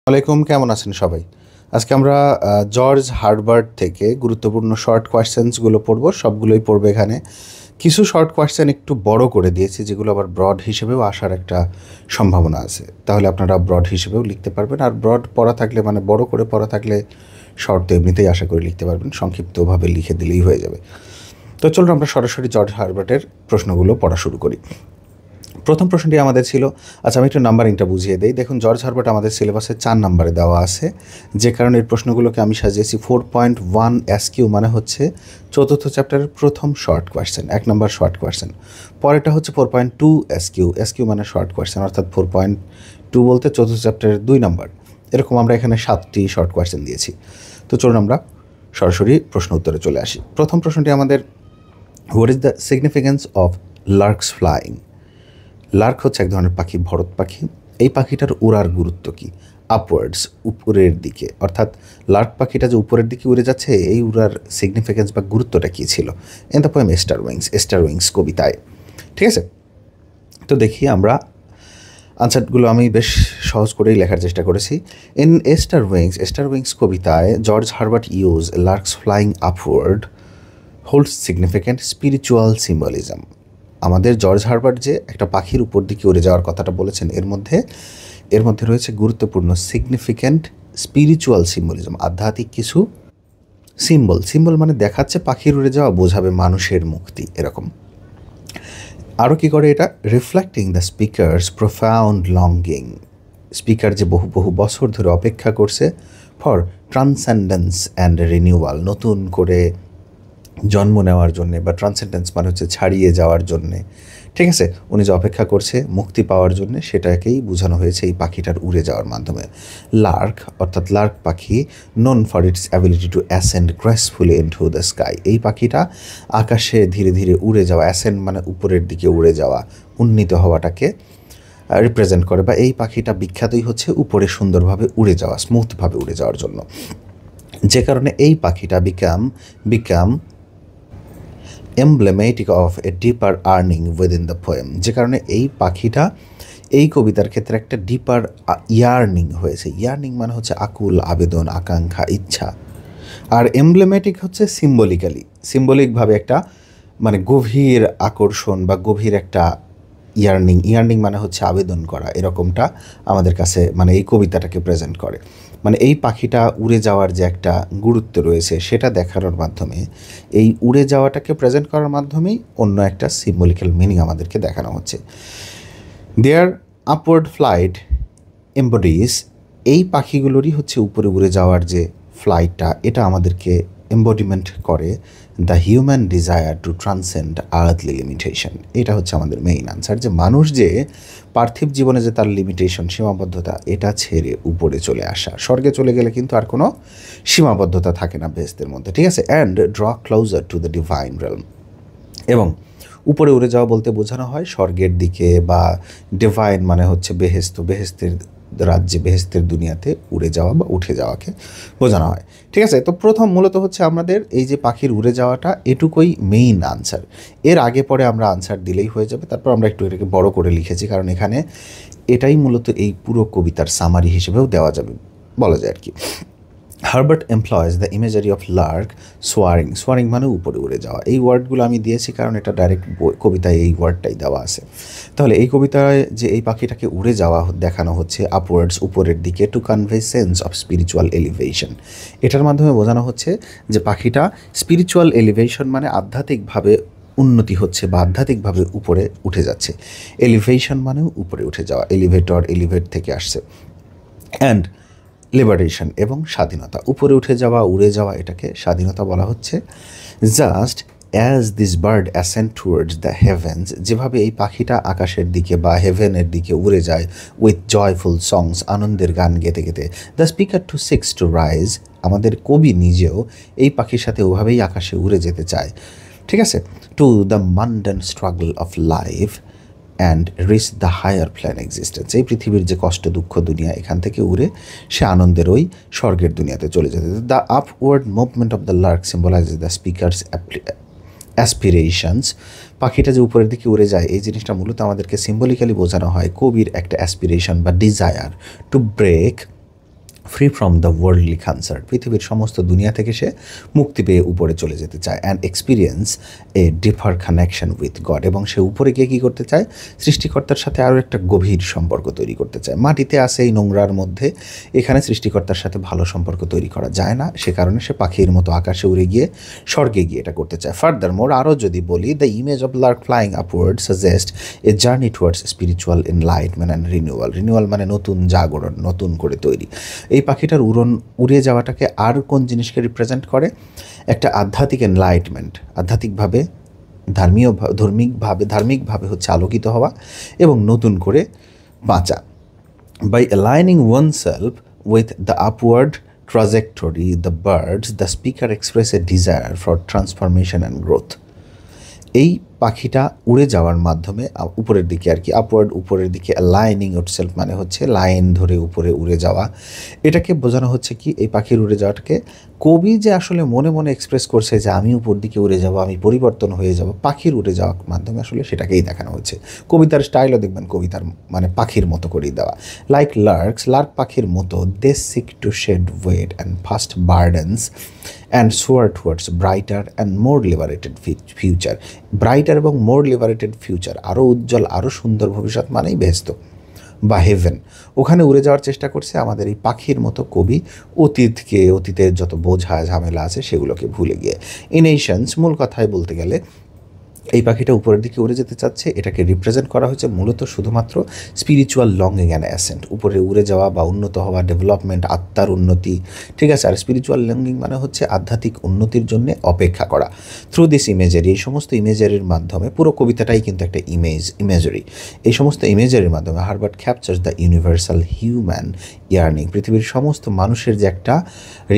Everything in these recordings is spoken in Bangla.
ওয়ালাইকুম, কেমন আছেন সবাই? আজকে আমরা জর্জ হারবার্ট থেকে গুরুত্বপূর্ণ শর্ট কোয়েশ্চেন্সগুলো পড়ব। সবগুলোই পড়বে এখানে। কিছু শর্ট কোয়েশ্চেন একটু বড় করে দিয়েছি, যেগুলো আবার ব্রড হিসেবেও আসার একটা সম্ভাবনা আছে। তাহলে আপনারা ব্রড হিসেবেও লিখতে পারবেন। আর ব্রড পড়া থাকলে, মানে বড় করে পড়া থাকলে, শর্ট তো এমনিতেই আশা করে লিখতে পারবেন। সংক্ষিপ্তভাবে লিখে দিলেই হয়ে যাবে। তো চলুন আমরা সরাসরি জর্জ হারবার্টের প্রশ্নগুলো পড়া শুরু করি। প্রথম প্রশ্নটি আমাদের ছিল, আচ্ছা আমি একটু নাম্বারিংটা বুঝিয়ে দিই। দেখুন, জর্জ হারবার্ট আমাদের সিলেবাসে 4 নম্বরে দেওয়া আছে, যে কারণে এই প্রশ্নগুলোকে আমি সাজিয়েছি 4.1 এসকিউ, মানে হচ্ছে চতুর্থ চ্যাপ্টারের প্রথম শর্ট কোয়েশ্চেন, 1 নম্বর শর্ট কোয়েশ্চেন। পরেরটা হচ্ছে 4.2 এসকিউ, এসকিউ মানে শর্ট কোয়েশ্চেন, অর্থাৎ 4.2 বলতে চতুর্থ চ্যাপ্টারের 2 নম্বর। এরকম আমরা এখানে 7টি শর্ট কোয়েশ্চেন দিয়েছি। তো চলুন আমরা সরাসরি প্রশ্ন উত্তরে চলে আসি। প্রথম প্রশ্নটি আমাদের, what is the significance of লার্কস flying? Lark হচ্ছে এক ধরনের পাখি, ভরত পাখি। এই পাখিটার উড়ার গুরুত্ব কী? আপওয়ার্ডস, উপরের দিকে। অর্থাৎ লার্ক পাখিটা যে উপরের দিকে উড়ে যাচ্ছে, এই উড়ার সিগনিফিক্যান্স বা গুরুত্বটা কী ছিল? In the poem Easter wings, star wings কবিতায়। ঠিক আছে, তো দেখি আমরা আনসারগুলো আমি বেশ সহজ করেই লেখার চেষ্টা করেছি। ইন স্টার উইংস কবিতায় George Herbert use লার্কস flying upward holds significant spiritual symbolism. আমাদের জর্জ হারবার্ট যে একটা পাখির উপর দিকে উড়ে যাওয়ার কথাটা বলেছেন, এর মধ্যে রয়েছে গুরুত্বপূর্ণ সিগনিফিক্যান্ট স্পিরিচুয়াল সিম্বলিজম, আধ্যাত্মিক কিছু সিম্বল মানে দেখাচ্ছে পাখির উড়ে যাওয়া বোঝাবে মানুষের মুক্তি, এরকম। আরও কী করে এটা? Reflecting the speaker's profound longing, speaker যে বহু বছর ধরে অপেক্ষা করছে ফর ট্রান্সেন্ডেন্স অ্যান্ড রিনিউয়াল, নতুন করে জন্ম নেওয়ার জন্যে, বা ট্রান্সেন্ডেন্স মানে হচ্ছে ছাড়িয়ে যাওয়ার জন্যে। ঠিক আছে, উনি যে অপেক্ষা করছে মুক্তি পাওয়ার জন্যে, সেটাকেই বোঝানো হয়েছে এই পাখিটার উড়ে যাওয়ার মাধ্যমে। লার্ক অর্থাৎ লার্ক পাখি, known for it's ability to ascend gracefully into the sky, এই পাখিটা আকাশে ধীরে ধীরে উড়ে যাওয়া, অ্যাসেন্ড মানে উপরের দিকে উড়ে যাওয়া, উন্নীত হওয়াটাকে রিপ্রেজেন্ট করে। বা এই পাখিটা বিখ্যাতই হচ্ছে উপরে সুন্দরভাবে উড়ে যাওয়া, স্মুথভাবে উড়ে যাওয়ার জন্য, যে কারণে এই পাখিটা become emblematic of a deeper yearning within the poem, যে কারণে এই পাখিটা এই কবিতার ক্ষেত্রে একটা ডিপার ইয়ার্নিং হয়েছে। ইয়ার্নিং মানে হচ্ছে আকুল, আবেদন, আকাঙ্ক্ষা, ইচ্ছা। আর এমব্লেমেটিক হচ্ছে সিম্বলিকভাবে একটা মানে গভীর আকর্ষণ বা গভীর একটা ইয়ার্নিং মানে হচ্ছে আবেদন করা, এরকমটা আমাদের কাছে মানে এই কবিতাটাকে প্রেজেন্ট করে। মানে এই পাখিটা উড়ে যাওয়ার যে একটা গুরুত্ব রয়েছে, সেটা দেখানোর মাধ্যমে, এই উড়ে যাওয়াটাকে প্রেজেন্ট করার মাধ্যমেই অন্য একটা সিম্বলিক্যাল মিনিং আমাদেরকে দেখানো হচ্ছে। দেয়ার আপওয়ার্ড ফ্লাইট এম্বডিজ, এই পাখিগুলোরই হচ্ছে উপরে উড়ে যাওয়ার যে ফ্লাইটটা, এটা আমাদেরকে এম্বডিমেন্ট করে the human desire to transcend earthly limitation. এটা হচ্ছে আমাদের মেইন আনসার, যে মানুষ যে পার্থিব জীবনে যে তার লিমিটেশন, সীমাবদ্ধতা, এটা ছেড়ে উপরে চলে আসা। স্বর্গে চলে গেলে কিন্তু আর কোনো সীমাবদ্ধতা থাকে না বেহেশতের মধ্যে। ঠিক আছে, and draw closer to the divine realm. এবং উপরে উড়ে যাওয়া বলতে বোঝানো হয় স্বর্গের দিকে, বা ডিভাইন মানে হচ্ছে বেহেশতের রাজ্যে, বেহেশতের দুনিয়াতে উড়ে যাওয়া বা উঠে যাওয়াকে বোঝানো হয়। ঠিক আছে, তো প্রথম মূলত হচ্ছে আমাদের এই যে পাখির উড়ে যাওয়াটা, এটুকুই মেইন আনসার। এর আগে পরে আমরা আনসার দিলেই হয়ে যাবে। তারপর আমরা একটু এটাকে বড় করে লিখেছি, কারণ এখানে এটাই মূলত এই পুরো কবিতার সামারি হিসেবেও দেওয়া যাবে, বলা যায় আর কি। Herbert employees the imagery of Lark soaring মানে উপরে উড়ে যাওয়া। এই ওয়ার্ডগুলো আমি দিয়েছি কারণ এটা ডাইরেক্ট কবিতায় এই ওয়ার্ডটাই দেওয়া আছে। তাহলে এই কবিতায় যে এই পাখিটাকে উড়ে যাওয়া দেখানো হচ্ছে আপওয়ার্ডস, উপরের দিকে, to convey sense of spiritual elevation, এটার মাধ্যমে বোঝানো হচ্ছে যে পাখিটা স্পিরিচুয়াল এলিভেশন মানে আধ্যাত্মিকভাবে উন্নতি হচ্ছে বা আধ্যাত্মিকভাবে উপরে উঠে যাচ্ছে। এলিভেশন মানেও উপরে উঠে যাওয়া, এলিভেট থেকে আসছে। অ্যান্ড লিবারেশন এবং স্বাধীনতা, উপরে উঠে যাওয়া, উড়ে যাওয়া, এটাকে স্বাধীনতা বলা হচ্ছে। Just as this bird ascend towards the heavens, যেভাবে এই পাখিটা আকাশের দিকে বা হেভেনের দিকে উড়ে যায়, উইথ জয়ফুল সংস, আনন্দের গান গেতে গেতে, the speaker too seeks to rise, আমাদের কবি নিজেও এই পাখির সাথে ওভাবেই আকাশে উড়ে যেতে চায়। ঠিক আছে, to the mundane struggle of life and reach the higher plane existence, এই পৃথিবীর যে কষ্ট দুঃখ দুনিয়া, এখান থেকে উড়ে সে আনন্দের ওই স্বর্গের দুনিয়াতে চলে যেতে। The upward movement of the lark symbolises the speaker's aspirations, পাখিটা যে উপরের দিকে উড়ে যায়, এই জিনিসটা মূলত আমাদেরকে সিম্বলিক্যালি বোঝানো হয় কবির একটা অ্যাসপিরেশন বা desire to break free from the worldly concern, পৃথিবীর সমস্ত দুনিয়া থেকে সে মুক্তি পেয়ে উপরে চলে যেতে চায়, and experience a deeper connection with God, এবং সে উপরে গিয়ে কী করতে চায়, সৃষ্টিকর্তার সাথে আরও একটা গভীর সম্পর্ক তৈরি করতে চায়। মাটিতে আসে এই নোংরার মধ্যে, এখানে সৃষ্টিকর্তার সাথে ভালো সম্পর্ক তৈরি করা যায় না, সে কারণে সে পাখির মতো আকাশে উড়ে গিয়ে স্বর্গে গিয়ে এটা করতে চায়। ফার্দার মোর, আরও যদি বলি, the image of Lark flying upward suggest a journey towards spiritual enlightenment and renewal. Renewal মানে নতুন জাগরণ, নতুন করে তৈরি। এই পাখিটার উড়ে যাওয়াটাকে আর কোন জিনিসকে রিপ্রেজেন্ট করে? একটা আধ্যাত্মিক এনলাইটমেন্ট, আধ্যাত্মিকভাবে ধার্মিকভাবে হচ্ছে আলোকিত হওয়া এবং নতুন করে বাঁচা। By aligning oneself with the upward trajectory the birds the speaker express a desire for transformation and growth. এই পাখিটা উড়ে যাওয়ার মাধ্যমে উপরের দিকে আর কি, আপওয়ার্ড উপরের দিকে, অ্যালাইনিং ইটসেলফ মানে হচ্ছে লাইন ধরে উপরে উড়ে যাওয়া। এটাকে বোঝানো হচ্ছে কি, এই পাখির উড়ে যাওয়াটাকে কবি যে আসলে মনে মনে এক্সপ্রেস করছে যে আমি উপর দিকে উড়ে যাব, আমি পরিবর্তন হয়ে যাব, পাখির উড়ে যাওয়ার মাধ্যমে আসলে সেটাকেই দেখানো হচ্ছে। কবিতার স্টাইলও দেখবেন কবিতার মানে পাখির মতো করেই দেওয়া। লাইক লার্ক পাখির মতো, they seek to shed weight and fast burdens and soar towards brighter and more liberated future. Brighter এবং মোর লিবারেটেড ফিউচার, আরও উজ্জ্বল, আরও সুন্দর ভবিষ্যৎ মানেই বেহেশত বা হেভেন। ওখানে উড়ে যাওয়ার চেষ্টা করছে আমাদের এই পাখির মতো কবি, অতীতের যত বোঝা ঝামেলা আছে সেগুলোকে ভুলে গিয়ে। ইন এসেন্স, মূল কথায় বলতে গেলে এই পাখিটা উপরের দিকে উড়ে যেতে চাচ্ছে। এটাকে রিপ্রেজেন্ট করা হয়েছে মূলত শুধুমাত্র স্পিরিচুয়াল লঙ্গিং অ্যান্ড অ্যাসেন্ট, উপরে উড়ে যাওয়া বা উন্নত হওয়া, ডেভেলপমেন্ট, আত্মার উন্নতি, ঠিক আছে। আর স্পিরিচুয়াল লঙ্গিং মানে হচ্ছে আধ্যাত্মিক উন্নতির জন্য অপেক্ষা করা। থ্রু দিস ইমেজারি, এই সমস্ত ইমেজারির মাধ্যমে, পুরো কবিতাটাই কিন্তু একটা ইমেজারি, এই সমস্ত ইমেজারির মাধ্যমে Herbert captures the universal human earning, পৃথিবীর সমস্ত মানুষের যে একটা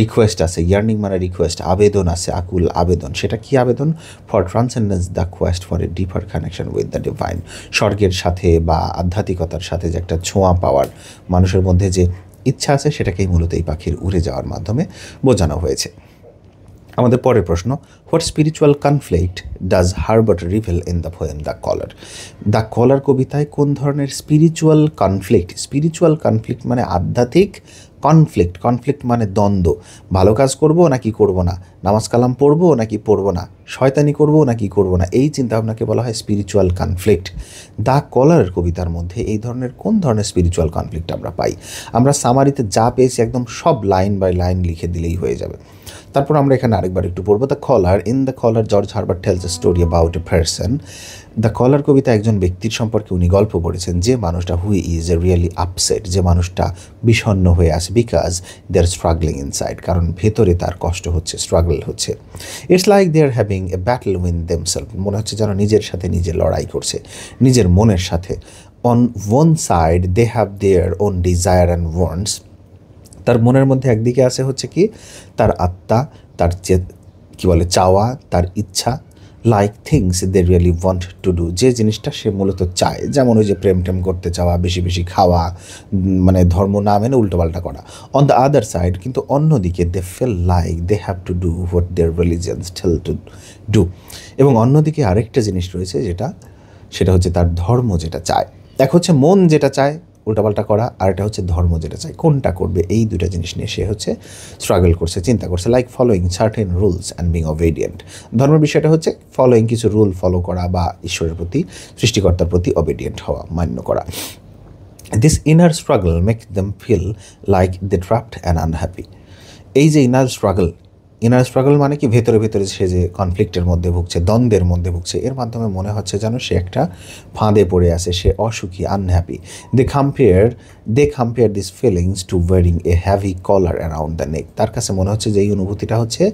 রিকোয়েস্ট আছে, ইয়ার্নিং মানে রিকোয়েস্ট, আবেদন আছে, আকুল আবেদন। সেটা কি আবেদন? For transcendence the quest for a deeper connection with the divine, স্বর্গের সাথে বা আধ্যাত্মিকতার সাথে যে একটা ছোঁয়া পাওয়ার মানুষের মধ্যে যে ইচ্ছা আছে, সেটাকেই মূলত এই পাখির উড়ে যাওয়ার মাধ্যমে বোঝানো হয়েছে। আমাদের পরের প্রশ্ন, what spiritual conflict does Herbert reveal in the poem the Collar? The Collar কবিতায় কোন ধরনের স্পিরিচুয়াল কনফ্লিক্ট মানে আধ্যাত্মিক কনফ্লিক্ট মানে দ্বন্দ্ব, ভালো কাজ করব নাকি করব না, নামাজ কালাম পড়বো নাকি পড়বো না, শয়তানি করব নাকি করব না, এই চিন্তাভাবনাকে বলা হয় স্পিরিচুয়াল কনফ্লিক্ট। দ্য কলার কবিতার মধ্যে এই ধরনের কোন ধরনের স্পিরিচুয়াল কনফ্লিক্ট আমরা পাই? আমরা সামারিতে যা পেয়েছি একদম সব লাইন বাই লাইন লিখে দিলেই হয়ে যাবে। তারপর আমরা এখানে আরেকবার একটু পড়বো। In the Collar George Herbert tells a story about a person. The Collar কবিতা একজন ব্যক্তির সম্পর্কে উনি গল্প পড়েছেন, যে মানুষটা who is a really upset, যে মানুষটা বিষণ্ণ হয়ে আছে, because they are struggling inside, কারণ ভেতরে তার কষ্ট হচ্ছে, স্ট্রাগল হচ্ছে। It's like they are having a battle within themselves, মনে হচ্ছে যেন নিজের সাথে নিজে লড়াই করছে, নিজের মনের সাথে। On one side they have their own desire and wants, তার মনের মধ্যে একদিকে আছে হচ্ছে কি তার আত্মা, তার কী বলে চাওয়া, তার ইচ্ছা, like things they really want to do, যে জিনিসটা সে মূলত চায়, যেমন ওই যে প্রেম করতে চাওয়া, বেশি বেশি খাওয়া, মানে ধর্ম না মেনে উল্টোপাল্টা করা। অন দ্য আদার সাইড, কিন্তু অন্যদিকে they feel like they have to do what their religions tell to do, এবং অন্যদিকে আরেকটা জিনিস রয়েছে সেটা হচ্ছে তার ধর্ম যেটা চায়। এক হচ্ছে মন যেটা চায় উল্টাপাল্টা করা, আর এটা হচ্ছে ধর্ম যেটা চাই, কোনটা করবে, এই দুটা জিনিস নিয়ে সে হচ্ছে স্ট্রাগল করছে, চিন্তা করছে। Like following certain rules and being obedient, ধর্মের বিষয়টা হচ্ছে ফলোয়িং কিছু রুল ফলো করা বা ঈশ্বরের প্রতি, সৃষ্টিকর্তার প্রতি অবেডিয়েন্ট হওয়া, মান্য করা। This inner struggle make them feel like they trapped and unhappy, এই যে ইনার স্ট্রাগল মানে কি, ভেতরে সে যে কনফ্লিক্টের মধ্যে ভুগছে, দ্বন্দ্বের মধ্যে ভুগছে, এর মাধ্যমে মনে হচ্ছে যেন সে একটা ফাঁদে পড়ে আছে, সে অসুখী, unhappy. They compare this feelings to wearing a heavy collar around the neck, তার কাছে মনে হচ্ছে যে এই অনুভূতিটা হচ্ছে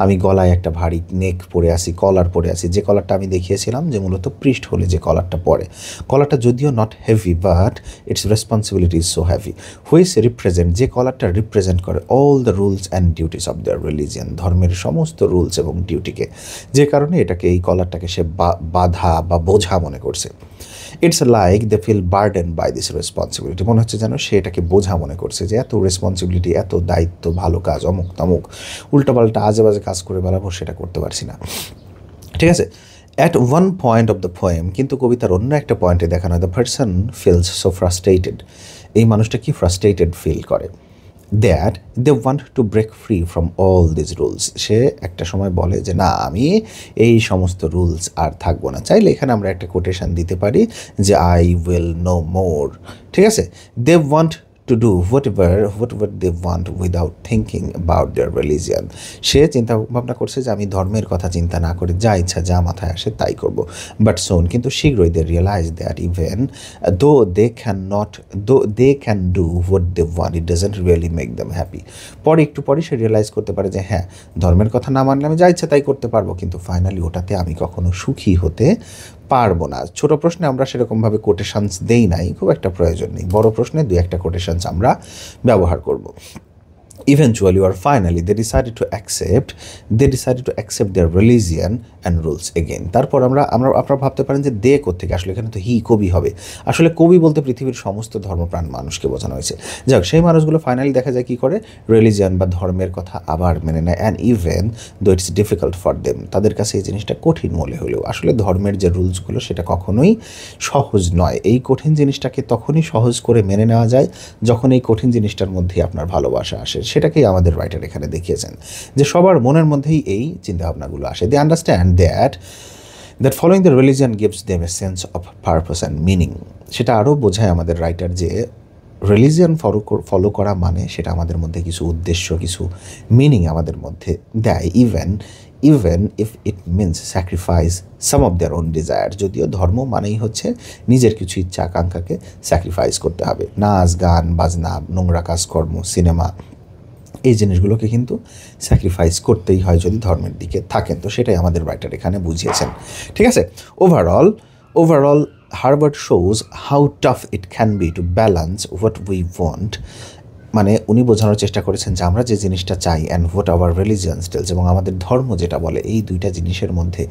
আমি গলায় একটা ভারী নেক পরে আসি, কলার পরে আসি, যে কলারটা আমি দেখিয়েছিলাম যে মূলত পৃষ্ঠ হলে যে কলারটা পরে, কলারটা যদিও not heavy but it's responsibility is so heavy, which represent, যে কলারটা রিপ্রেজেন্ট করে all the rules and duties of the religion, ধর্মের সমস্ত রুলস এবং ডিউটিকে, যে কারণে এটাকে, এই কলারটাকে সে বাধা বা বোঝা মনে করছে। It's like they feel burden by this responsibility, মনে হচ্ছে যেন সে এটাকে বোঝা মনে করছে, যে এত রেসপন্সিবিলিটি, এত দায়িত্ব, ভালো কাজ, অমুক তমুক, উল্টাপাল্টা আজে বাজে কাজ করে বেড়াবো, সেটা করতে পারছি না, ঠিক আছে। At one point of the poem, কিন্তু কবিতার অন্য একটা পয়েন্টে দেখানো হয়, the person feels so frustrated, এই মানুষটা কি ফ্রাস্ট্রেটেড ফিল করে, that they want to break free from all this rules. সে একটা সময় বলে যে না, আমি এই সমস্ত রুলস আর থাকবো না। চাইলে এখানে আমরা একটা কোটেশন দিতে পারি যে আই উইল নো মোর। ঠিক আছে, they want to do whatever they want without thinking about their religion. সে চিন্তা ভাবনা করছে যে আমি ধর্মের কথা চিন্তা না করে যা ইচ্ছা যা মাথায় আসে তাই করব। বাট সোন, কিন্তু শীঘ্রই they realize that even though they can do what they want, it doesn't really make them happy. একটু পরে সে রিয়েলাইজ করতে পারে যে হ্যাঁ, ধর্মের কথা না মানলে আমি যা ইচ্ছা তাই করতে পারবো, কিন্তু ফাইনালি ওটাতে আমি কখনো সুখী হতে পারবো না। ছোট প্রশ্নে আমরা সেরকমভাবে কোটেশনস দেই নাই, খুব একটা প্রয়োজন নেই। বড় প্রশ্নে 2-1টা কোটেশনস আমরা ব্যবহার করব। Eventually or finally they decided to accept their religion and rules again. তারপর আপনারা ভাবতে পারেন যে দে কোত্থেকে আসলে, এখানে তো হি কবি হবে। আসলে কবি বলতে পৃথিবীর সমস্ত ধর্মপ্রাণ মানুষকে বোঝানো হয়েছে। যাক, সেই মানুষগুলো ফাইনালি দেখা যায় কি করে, রিলিজিয়ান বা ধর্মের কথা আবার মেনে নেয়। And even though it's difficult for them, তাদের কাছে এই জিনিসটা কঠিন মনে হলেও আসলে ধর্মের যে রুলসগুলো সেটা কখনোই সহজ নয়। এই কঠিন জিনিসটাকে তখনই সহজ করে মেনে নেওয়া যায় যখন এই কঠিন জিনিসটার মধ্যে আপনার ভালোবাসা আসে। সেটাকেই আমাদের রাইটার এখানে দেখিয়েছেন যে সবার মনের মধ্যেই এই চিন্তাভাবনাগুলো আসে। They understand that following the religion gives them a sense of purpose and meaning. সেটা আরও বোঝায় আমাদের রাইটার যে রিলিজিয়ান ফলো করা মানে সেটা আমাদের মধ্যে কিছু উদ্দেশ্য, কিছু মিনিং আমাদের মধ্যে দেয়। Even if it means sacrifice some of their own desire. যদিও ধর্ম মানেই হচ্ছে নিজের কিছু ইচ্ছা আকাঙ্ক্ষাকে স্যাক্রিফাইস করতে হবে। নাচ, গান, বাজনা, নোংরা কাজকর্ম, সিনেমা, এই জিনিসগুলোকে কিন্তু স্যাক্রিফাইস করতেই হয় যদি ধর্মের দিকে থাকেন। তো সেটাই আমাদের রাইটার এখানে বুঝিয়েছেন। ঠিক আছে, overall Herbert shows how tough it can be to balance what we want. মানে উনি বোঝানোর চেষ্টা করেছেন যে আমরা যে জিনিসটা চাই and what hour religion stealth, এবং আমাদের ধর্ম যেটা বলে, এই দুইটা জিনিসের মধ্যে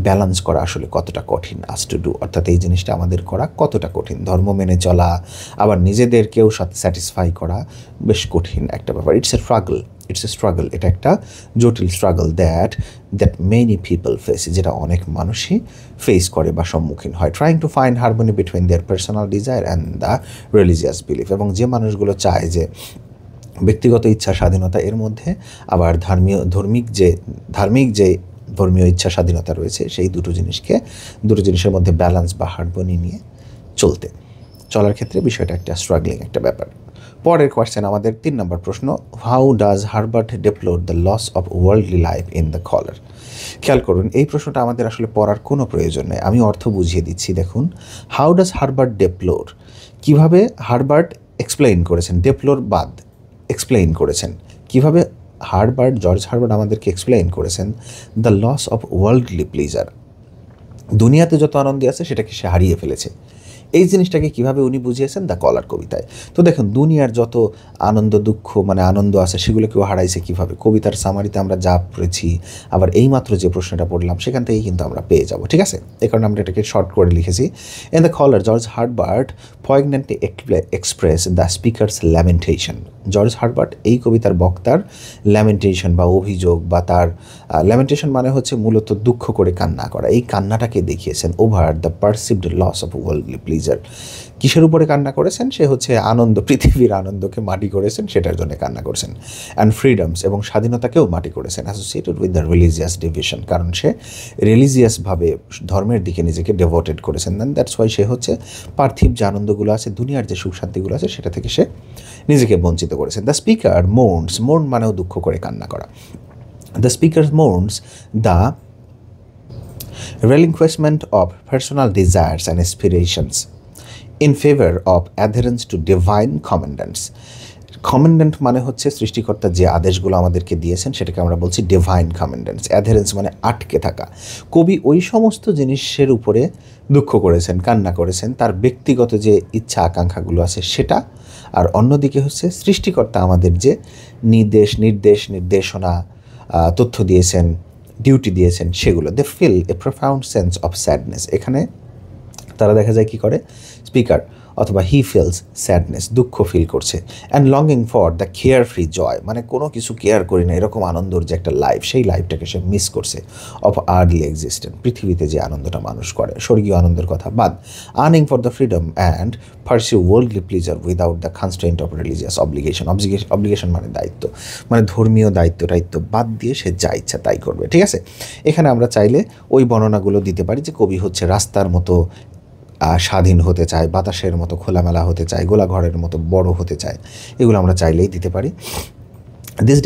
ব্যালেন্স করা আসলে কতটা কঠিন আজ টু ডু। অর্থাৎ এই জিনিসটা আমাদের করা কতটা কঠিন, ধর্ম মেনে চলা আবার নিজেদেরকেও স্যাটিসফাই করা বেশ কঠিন একটা ব্যাপার। ইটস এ স্ট্রাগল, এটা একটা জটিল struggle that many people face, যেটা অনেক মানুষই ফেস করে বা সম্মুখীন হয়। Trying to find harmony between their personal desire and the religious belief, এবং যে মানুষগুলো চায় যে ব্যক্তিগত ইচ্ছা স্বাধীনতা এর মধ্যে আবার ধার্মিক যে ধর্মীয় ইচ্ছা স্বাধীনতা রয়েছে, সেই দুটো জিনিসের মধ্যে ব্যালেন্স বা হারমোনি নিয়ে চলার ক্ষেত্রে বিষয়টা একটা স্ট্রাগলিং একটা ব্যাপার। পরের কোয়েশ্চেন, আমাদের 3 নম্বর প্রশ্ন, how does Herbert deplore the loss of worldly life in the Collar. খেয়াল করুন, এই প্রশ্নটা আমাদের আসলে পড়ার কোনো প্রয়োজন নেই, আমি অর্থ বুঝিয়ে দিচ্ছি। দেখুন, হাউ ডাজ হার্বার্ট ডেপ্লোর, কীভাবে হার্বার্ট এক্সপ্লেইন করেছেন, ডেপ্লোর বাদ এক্সপ্লেইন করেছেন, কীভাবে জর্জ হার্বার্ট আমাদেরকে এক্সপ্লেইন করেছেন the loss of worldly pleasure, দুনিয়াতে যত আনন্দ আছে সেটাকে সে হারিয়ে ফেলেছে। এই জিনিসটাকে কীভাবে উনি বুঝিয়েছেন দ্য কলার কবিতায়। তো দেখুন, দুনিয়ার যত আনন্দ দুঃখ মানে আনন্দ আছে সেগুলোকেও হারাইছে কীভাবে, কবিতার সামারিতে আমরা যা পড়েছি, আবার এইমাত্র যে প্রশ্নটা পড়লাম সেখান থেকেই কিন্তু আমরা পেয়ে যাব। ঠিক আছে, এই কারণে আমরা এটাকে শর্ট করে লিখেছি। In the Collar George Herbert poignantly express the speaker's lamentation. George Herbert এই কবিতার বক্তার ল্যামেন্টেশন বা অভিযোগ বা তার ল্যামেন্টেশন মানে হচ্ছে মূলত দুঃখ করে কান্না করা, এই কান্নাটাকে দেখিয়েছেন over the perceived loss of worldly pleasure. কিসের উপরে কান্না করেছেন, সে হচ্ছে আনন্দ, পৃথিবীর আনন্দকে মাটি করেছেন, সেটার জন্য কান্না করেছেন। অ্যান্ড ফ্রিডমস, এবং স্বাধীনতাকেও মাটি করেছেন, associated with the religious division, কারণ সে রিলিজিয়াসভাবে ধর্মের দিকে নিজেকে ডেভোটেড করেছেন। দেন দ্যাটস ওয়াই সে হচ্ছে পার্থিব যে আনন্দগুলো আছে, দুনিয়ার যে সুখ শান্তিগুলো আছে, সেটা থেকে সে নিজেকে বঞ্চিত করেছেন। দ্য স্পিকার মোর্নস, মোর্ন মানেও দুঃখ করে কান্না করা। The speaker mourns the relinquishment of personal desires and aspirations in favor of adherence to divine commandments. কমেন্ডেন্ট মানে হচ্ছে সৃষ্টিকর্তা যে আদেশগুলো আমাদেরকে দিয়েছেন সেটাকে আমরা বলছি ডিভাইন কমেন্ডেন্টস। অ্যাডারেন্স মানে আটকে থাকা। কবি ওই সমস্ত জিনিসের উপরে দুঃখ করেছেন, কান্না করেছেন, তার ব্যক্তিগত যে ইচ্ছা আকাঙ্ক্ষাগুলো আছে সেটা, আর অন্যদিকে হচ্ছে সৃষ্টিকর্তা আমাদের যে নির্দেশনা তথ্য দিয়েছেন, ডিউটি দিয়েছেন সেগুলো। They feel a profound sense of sadness. এখানে তারা দেখা যায় কি করে, স্পিকার অথবা হি ফিলস স্যাডনেস, দুঃখ ফিল করছে, and longing for the care free joy, মানে কোনো কিছু কেয়ার করি না এরকম আনন্দর যে একটা লাইফ, সেই লাইফটাকে সে মিস করছে, অফ আর্লি এক্সিস্টেন্ট, পৃথিবীতে যে আনন্দটা মানুষ করে, স্বর্গীয় আনন্দের কথা বাদ, earning for the freedom and pursue worldly pleasure without the constraint of religious obligation, obligation মানে দায়িত্ব, মানে ধর্মীয় দায়িত্ব বাদ দিয়ে সে যা ইচ্ছা তাই করবে। ঠিক আছে, এখানে আমরা চাইলে ওই বর্ণনাগুলো দিতে পারি যে কবি হচ্ছে রাস্তার মতো স্বাধীন হতে চায়, বাতাসের মতো খোলামেলা হতে চায়, গোলাঘরের মতো বড় হতে চায়, এগুলো আমরা চাইলেই দিতে পারি। This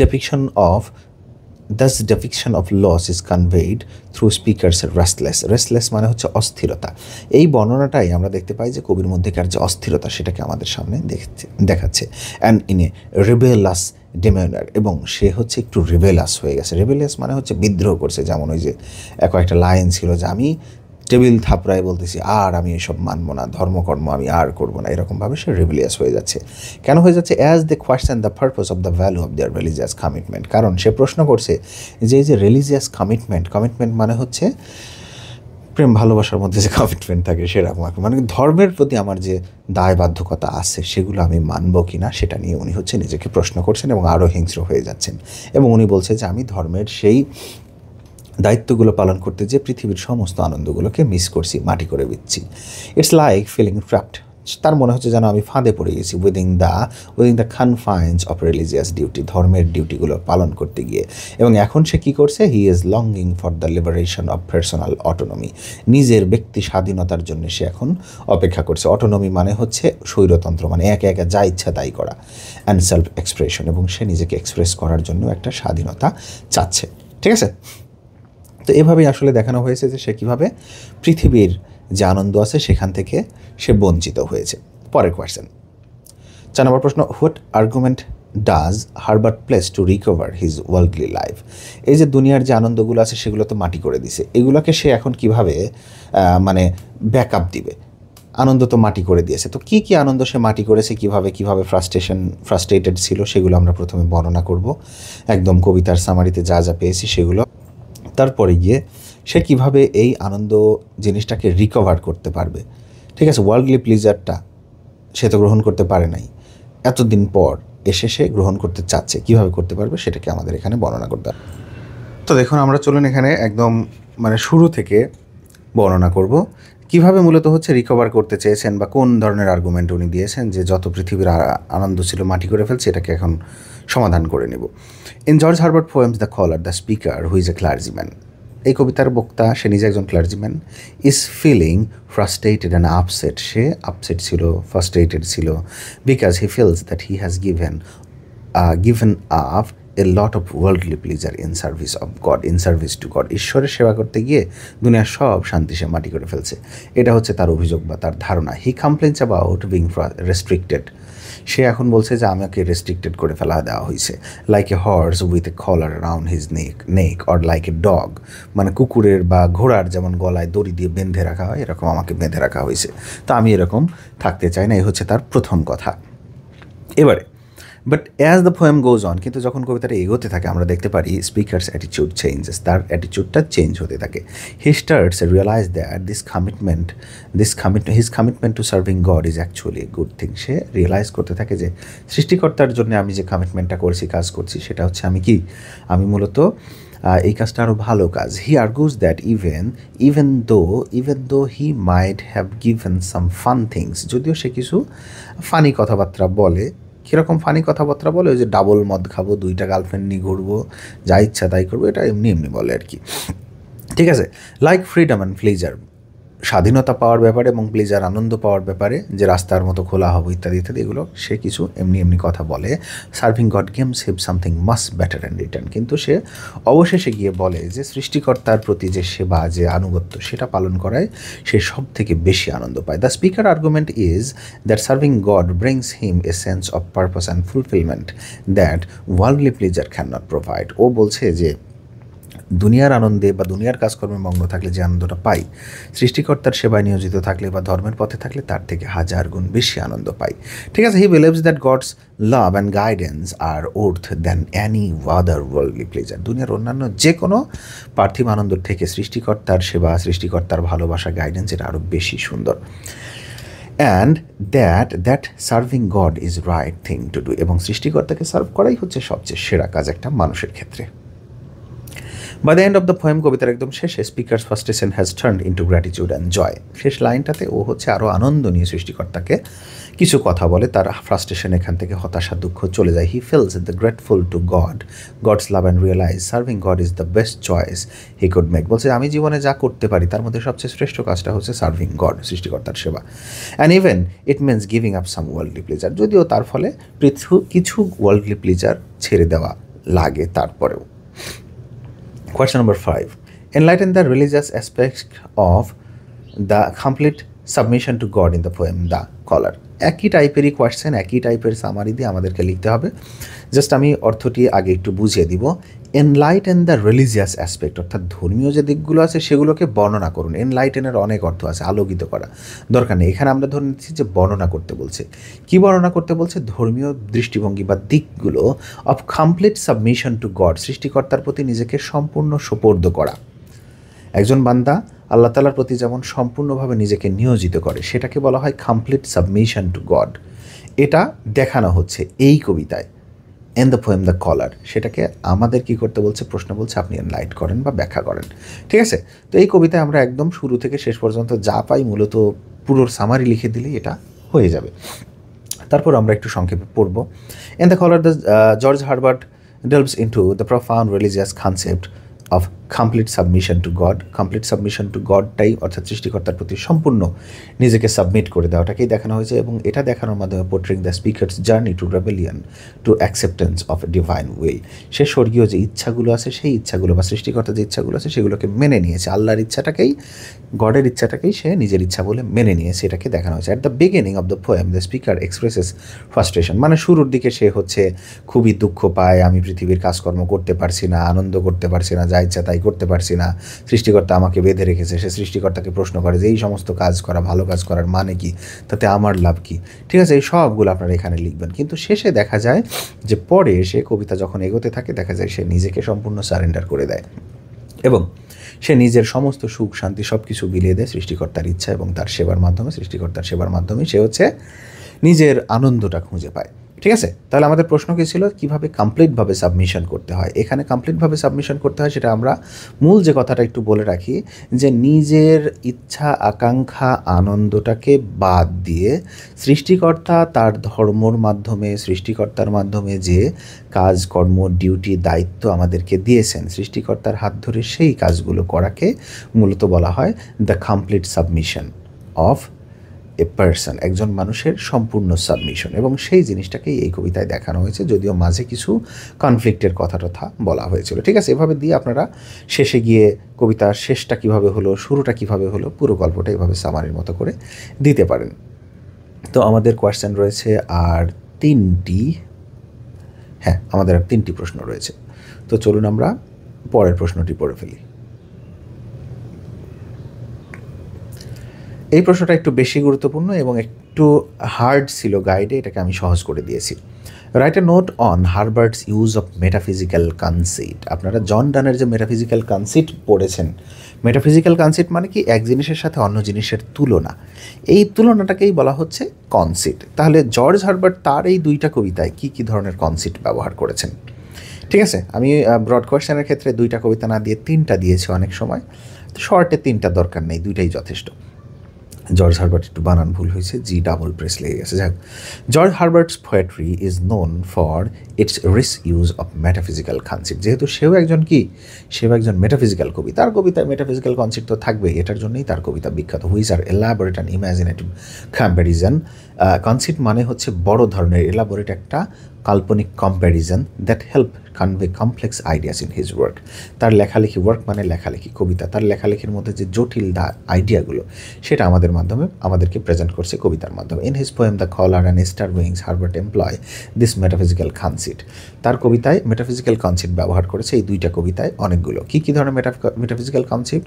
depiction of loss is conveyed through speakers restless মানে হচ্ছে অস্থিরতা। এই বর্ণনাটাই আমরা দেখতে পাই যে কবির মধ্যেকার যে অস্থিরতা সেটাকে আমাদের সামনে দেখাচ্ছে, অ্যান্ড ইন এ রিবেলাস ডিমেনার, এবং সে হচ্ছে একটু রিবেলাস হয়ে গেছে। রিবেলিয়াস মানে হচ্ছে বিদ্রোহ করছে, যেমন ওই যে কয়েকটা লাইন ছিল যে আমি টেবিল থাপড়ায় বলতেছি আর আমি এসব মানব না, ধর্মকর্ম আমি আর করবো না, এরকমভাবে সে রিবেলিয়াস হয়ে যাচ্ছে। কেন হয়ে যাচ্ছে? As they question the purpose of the value of their religious commitment, কারণ সে প্রশ্ন করছে যে এই যে রিলিজিয়াস কমিটমেন্ট মানে হচ্ছে প্রেম ভালোবাসার মধ্যে যে কমিটমেন্ট থাকে সেরকম, মানে ধর্মের প্রতি আমার যে দায়বাধ্যকতা আছে সেগুলো আমি মানব কি না সেটা নিয়ে উনি হচ্ছে নিজেকে প্রশ্ন করছেন এবং আরও হিংস্র হয়ে যাচ্ছেন। এবং উনি বলছে যে আমি ধর্মের সেই দায়িত্বগুলো পালন করতে যে পৃথিবীর সমস্ত আনন্দগুলোকে মিস করছি, মাটি করে দিচ্ছি। ইটস লাইক ফিলিং ট্র্যাপড, তার মনে হচ্ছে যেন আমি ফাঁদে পড়ে গেছি within the confines of religious duty, ধর্মের ডিউটিগুলো পালন করতে গিয়ে। এবং এখন সে কী করছে? He is longing for the liberation of personal autonomy, নিজের ব্যক্তি স্বাধীনতার জন্য সে এখন অপেক্ষা করছে। অটোনমি মানে হচ্ছে স্বৈরতন্ত্র, মানে একা একা যা ইচ্ছা তাই করা, অ্যান্ড সেলফ এক্সপ্রেশন, এবং সে নিজেকে এক্সপ্রেস করার জন্য একটা স্বাধীনতা চাচ্ছে। ঠিক আছে, তো এভাবেই আসলে দেখানো হয়েছে যে সে কীভাবে পৃথিবীর যে আনন্দ আছে সেখান থেকে সে বঞ্চিত হয়েছে। পরের কোয়েশ্চেন, 4 নম্বর প্রশ্ন, what argument does Herbert place to recover his worldly life? এই যে দুনিয়ার যে আনন্দগুলো আছে সেগুলো তো মাটি করে দিছে, এগুলোকে সে এখন কিভাবে মানে ব্যাকআপ দিবে? আনন্দ তো মাটি করে দিয়েছে, তো কী কী আনন্দ সে মাটি করেছে, কীভাবে ফ্রাস্ট্রেটেড ছিল সেগুলো আমরা প্রথমে বর্ণনা করব, একদম কবিতার সামারিতে যা যা পেয়েছি সেগুলো। তারপরে গিয়ে সে কীভাবে এই আনন্দ জিনিসটাকে রিকভার করতে পারবে। ঠিক আছে, ওয়ার্ল্ডলি প্লিজারটা সে তো গ্রহণ করতে পারে নাই, এতদিন পর এসে সে গ্রহণ করতে চাচ্ছে, কীভাবে করতে পারবে সেটাকে আমাদের এখানে বর্ণনা করতে হবে। তো দেখুন, আমরা চলুন এখানে একদম মানে শুরু থেকে বর্ণনা করব কিভাবে মূলত হচ্ছে রিকভার করতে চেয়েছেন বা কোন ধরনের আর্গুমেন্ট উনি দিয়েছেন যে যত পৃথিবীর আনন্দ ছিল মাটি করে ফেলছে, এটাকে এখন সমাধান করে নেব। In George Herbert poems the Collar the speaker who is a clergyman, এই কবিতার বক্তা, সে নিজে একজন clergyman, is feeling frustrated and upset, সে আপসেট ছিল, ফ্রাস্ট্রেটেড ছিল, because he feels that he has given up a lot of worldly pleasure in service of God, in service to God, ঈশ্বরের সেবা করতে গিয়ে দুনিয়ার সব শান্তি সে মাটি করে ফেলছে, এটা হচ্ছে তার অভিযোগ বা তার ধারণা। He complains about being restricted, সে এখন বলছে যে আমাকে রেস্ট্রিক্টেড করে ফেলা দেওয়া হয়েছে, like a horse with a collar around his neck or like a dog, মানে কুকুরের বা ঘোড়ার যেমন গলায় দড়ি দিয়ে বেঁধে রাখা হয় এরকম আমাকে বেঁধে রাখা হয়েছে, তো আমি এরকম থাকতে চাই না, এই হচ্ছে তার প্রথম কথা। এবারে but as the poem goes on, কিন্তু যখন কবিতাটা এগোতে থাকে আমরা দেখতে পারি স্পিকার্স অ্যাটিচিউড চেঞ্জেস, তার অ্যাটিচিউডটা চেঞ্জ হতে থাকে। He starts realise that his commitment to serving God is actually a good thing, সে রিয়েলাইজ করতে থাকে যে সৃষ্টিকর্তার জন্য আমি যে কমিটমেন্টটা করছি, কাজ করছি, সেটা হচ্ছে আমি মূলত এই কাজটা আরও ভালো কাজ। হি আর্গুজ that even though he might have given some fun things, যদিও সে কিছু ফানি কথাবার্তা বলে। কীরকম ফানি কথাবার্তা বলে? ওই যে ডাবল মদ খাবো, 2টা গার্লফ্রেন্ড নিয়ে ঘুরবো, যা ইচ্ছা তাই করবো, এটা এমনি বলে আর কি। ঠিক আছে, লাইক ফ্রিডম অ্যান্ড প্লেজার, স্বাধীনতা পাওয়ার ব্যাপারে এবং প্লেজার আনন্দ পাওয়ার ব্যাপারে, যে রাস্তার মতো খোলা হবো ইত্যাদি ইত্যাদি, এগুলো সে কিছু এমনি কথা বলে। Serving God gives him something much better and return, কিন্তু সে অবশেষে গিয়ে বলে যে সৃষ্টিকর্তার প্রতি যে সেবা, যে আনুগত্য, সেটা পালন করায় সে সব থেকে বেশি আনন্দ পায়। The speaker argument is that serving God brings him a sense of purpose and fulfilment that worldly pleasure can not provide. ও বলছে যে দুনিয়ার আনন্দে বা দুনিয়ার কাজকর্মে মগ্ন থাকলে যে আনন্দটা পাই, সৃষ্টিকর্তার সেবায় নিয়োজিত থাকলে বা ধর্মের পথে থাকলে তার থেকে 1000 গুণ বেশি আনন্দ পাই। ঠিক আছে, he believes that God's love and guidance are worth than any other worldly pleasure, দুনিয়ার অন্যান্য যে কোনো পার্থিব আনন্দ থেকে সৃষ্টিকর্তার সেবা, সৃষ্টিকর্তার ভালোবাসা, গাইডেন্স, এটা আরও বেশি সুন্দর। And that serving God is right thing to do, এবং সৃষ্টিকর্তাকে সার্ভ করাই হচ্ছে সবচেয়ে সেরা কাজ একটা মানুষের ক্ষেত্রে। By the end of the poem, কবিতার একদম শেষে, speaker's frustration has turned into gratitude and joy. শেষ লাইনটাতে ও হচ্ছে আরও আনন্দ নিয়ে সৃষ্টিকর্তাকে কিছু কথা বলে, তার ফ্রাস্ট্রেশন এখান থেকে হতাশা দুঃখ চলে যায়। He feels the grateful to God's love and realise serving God is the best choice he could make. বলছে আমি জীবনে যা করতে পারি তার মধ্যে সবচেয়ে শ্রেষ্ঠ কাজটা হচ্ছে সার্ভিং গড, সৃষ্টিকর্তার সেবা। And even it means giving up some worldly pleasure, যদিও তার ফলে কিছু ওয়ার্ল্ডলি প্লেজার ছেড়ে দেওয়া লাগে তারপরেও। Question number 5. Enlighten the religious aspect of the complete submission to God in the poem The Collar. একই টাইপেরই কোয়েশ্চেন, একই টাইপের সামারি দিয়ে আমাদেরকে লিখতে হবে। জাস্ট আমি অর্থটি আগে একটু বুঝিয়ে দিব। এনলাইটেন দ্য রিলিজিয়াস অ্যাসপেক্ট, অর্থাৎ ধর্মীয় যে দিকগুলো আছে সেগুলোকে বর্ণনা করুন। এনলাইটেনের অনেক অর্থ আছে, আলোকিত করা, দরকার নেই। এখানে আমরা ধরে নিচ্ছি যে বর্ণনা করতে বলছে। কি বর্ণনা করতে বলছে? ধর্মীয় দৃষ্টিভঙ্গি বা দিকগুলো of complete submission to god, সৃষ্টিকর্তার প্রতি নিজেকে সম্পূর্ণ সোপর্দ করা। একজন বান্দা আল্লাহ তাআলার প্রতি যেমন সম্পূর্ণভাবে নিজেকে নিয়োজিত করে, সেটাকে বলা হয় কমপ্লিট সাবমিশন টু গড। এটা দেখানো হচ্ছে এই কবিতায় ইন দ্য পোয়েম দ্য কলার। সেটাকে আমাদের কি করতে বলছে? প্রশ্ন বলছে, আপনি এনলাইট করেন বা ব্যাখ্যা করেন। ঠিক আছে, তো এই কবিতায় আমরা একদম শুরু থেকে শেষ পর্যন্ত যা পাই মূলত পুরোর সামারি লিখে দিলেই এটা হয়ে যাবে। তারপর আমরা একটু সংক্ষেপে পড়ব। In the Collar the George Herbert delves into the profound religious concept of complete submission to God. Complete submission to গডটাই অর্থাৎ সৃষ্টিকর্তার প্রতি সম্পূর্ণ নিজেকে সাবমিট করে দেওয়াটাকেই দেখানো হয়েছে, এবং এটা দেখানোর মাধ্যমে portraying the speaker's journey to rebellion to acceptance of divine will. সে স্বর্গীয় যে ইচ্ছাগুলো আছে সেই ইচ্ছাগুলো বা সৃষ্টিকর্তার যে ইচ্ছাগুলো আছে সেগুলোকে মেনে নিয়েছে। আল্লাহর ইচ্ছাটাকেই, গডের ইচ্ছাটাকেই সে নিজের ইচ্ছা বলে মেনে নিয়েছে, এটাকে দেখানো হয়েছে। At the beginning of the poem the speaker expresses frustration, মানে শুরুর দিকে সে হচ্ছে খুবই দুঃখ পায়, আমি পৃথিবীর কাজকর্ম করতে পারছি না, আনন্দ করতে পারছি না, যা ইচ্ছা তাই করতে পারছি না, সৃষ্টিকর্তা আমাকে বেঁধে রেখেছে। সে সৃষ্টিকর্তাকে প্রশ্ন করে যে এই সমস্ত কাজ করা, ভালো কাজ করার মানে কি, তাতে আমার লাভ কি? ঠিক আছে, এই সবগুলো আপনারা এখানে লিখবেন। কিন্তু শেষে দেখা যায় যে পরে সে কবিতা যখন এগোতে থাকে দেখা যায় সে নিজেকে সম্পূর্ণ সারেন্ডার করে দেয় এবং সে নিজের সমস্ত সুখ শান্তি সব কিছু বিলিয়ে দেয় সৃষ্টিকর্তার ইচ্ছা এবং তার সেবার মাধ্যমে। সৃষ্টিকর্তার সেবার মাধ্যমে সে হচ্ছে নিজের আনন্দটা খুঁজে পায়। ঠিক আছে, তাহলে আমাদের প্রশ্ন কী ছিল? কীভাবে কমপ্লিটভাবে সাবমিশন করতে হয়। এখানে কমপ্লিটভাবে সাবমিশন করতে হয় সেটা আমরা মূল যে কথাটা একটু বলে রাখি, যে নিজের ইচ্ছা আকাঙ্ক্ষা আনন্দটাকে বাদ দিয়ে সৃষ্টিকর্তা তার ধর্মর মাধ্যমে, সৃষ্টিকর্তার মাধ্যমে যে কাজকর্ম, ডিউটি, দায়িত্ব আমাদেরকে দিয়েছেন, সৃষ্টিকর্তার হাত ধরে সেই কাজগুলো করাকে মূলত বলা হয় the complete submission of a person, একজন মানুষের সম্পূর্ণ সাবমিশন। এবং সেই জিনিসটাকেই এই কবিতায় দেখানো হয়েছে, যদিও মাঝে কিছু কনফ্লিক্টের কথা বলা হয়েছিল। ঠিক আছে, এভাবে দিয়ে আপনারা শেষে গিয়ে কবিতার শেষটা কিভাবে হলো, শুরুটা কিভাবে হলো, পুরো গল্পটা এভাবে সামারির মতো করে দিতে পারেন। তো আমাদের কোয়েশ্চেন রয়েছে আর 3টি, হ্যাঁ আমাদের আর 3টি প্রশ্ন রয়েছে। তো চলুন আমরা পরের প্রশ্নটি পড়ে ফেলি। এই প্রশ্নটা একটু বেশি গুরুত্বপূর্ণ এবং একটু হার্ড ছিল গাইডে, এটাকে আমি সহজ করে দিয়েছি। Write a note on Herbert's use of metaphysical concept. আপনারা জন ডানের যে মেটাফিজিক্যাল কনসেপ্ট পড়েছেন, মেটাফিজিক্যাল কনসেপ্ট মানে কি? এক জিনিসের সাথে অন্য জিনিসের তুলনা, এই তুলনাটাকেই বলা হচ্ছে কনসেপ্ট। তাহলে জর্জ হারবার্ট তার এই 2টা কবিতায় কী কী ধরনের কনসেপ্ট ব্যবহার করেছেন? ঠিক আছে, আমি ব্রড কোয়েশ্চেনের ক্ষেত্রে 2টা কবিতা না দিয়ে 3টা দিয়েছি অনেক সময়, শর্টে 3টা দরকার নেই, 2টাই যথেষ্ট। জর্জ হারবার্ট একটু বানান ভুল হয়েছে, জি ডাবল প্রেস লেগে গেছে। যাক, George Herbert's poetry is known for its rich use of metaphysical concept. যেহেতু সেও একজন মেটাফিজিক্যাল কবি, তার কবিতায় মেটাফিজিক্যাল কনসেপ্ট তো থাকবেই, এটার জন্যই তার কবিতা বিখ্যাত। Which are elaborate and imaginative comparison. Concept মানে হচ্ছে বড় ধরনের, এলাবোরেট একটা কাল্পনিক comparison that help convey complex ideas in his work. তার লেখালেখি, ওয়ার্ক মানে লেখালেখি, কবিতা, তার লেখালেখির মধ্যে যে জটিল আইডিয়াগুলো সেটা আমাদেরকে প্রেজেন্ট করছে কবিতার মাধ্যমে। In his poem the collar and star wings Herbert employ this metaphysical concept. তার কবিতায় মেটাফিজিক্যাল কনসেপ্ট ব্যবহার করেছে এই 2টা কবিতায় অনেকগুলো। কী কী ধরনের metaphysical concept?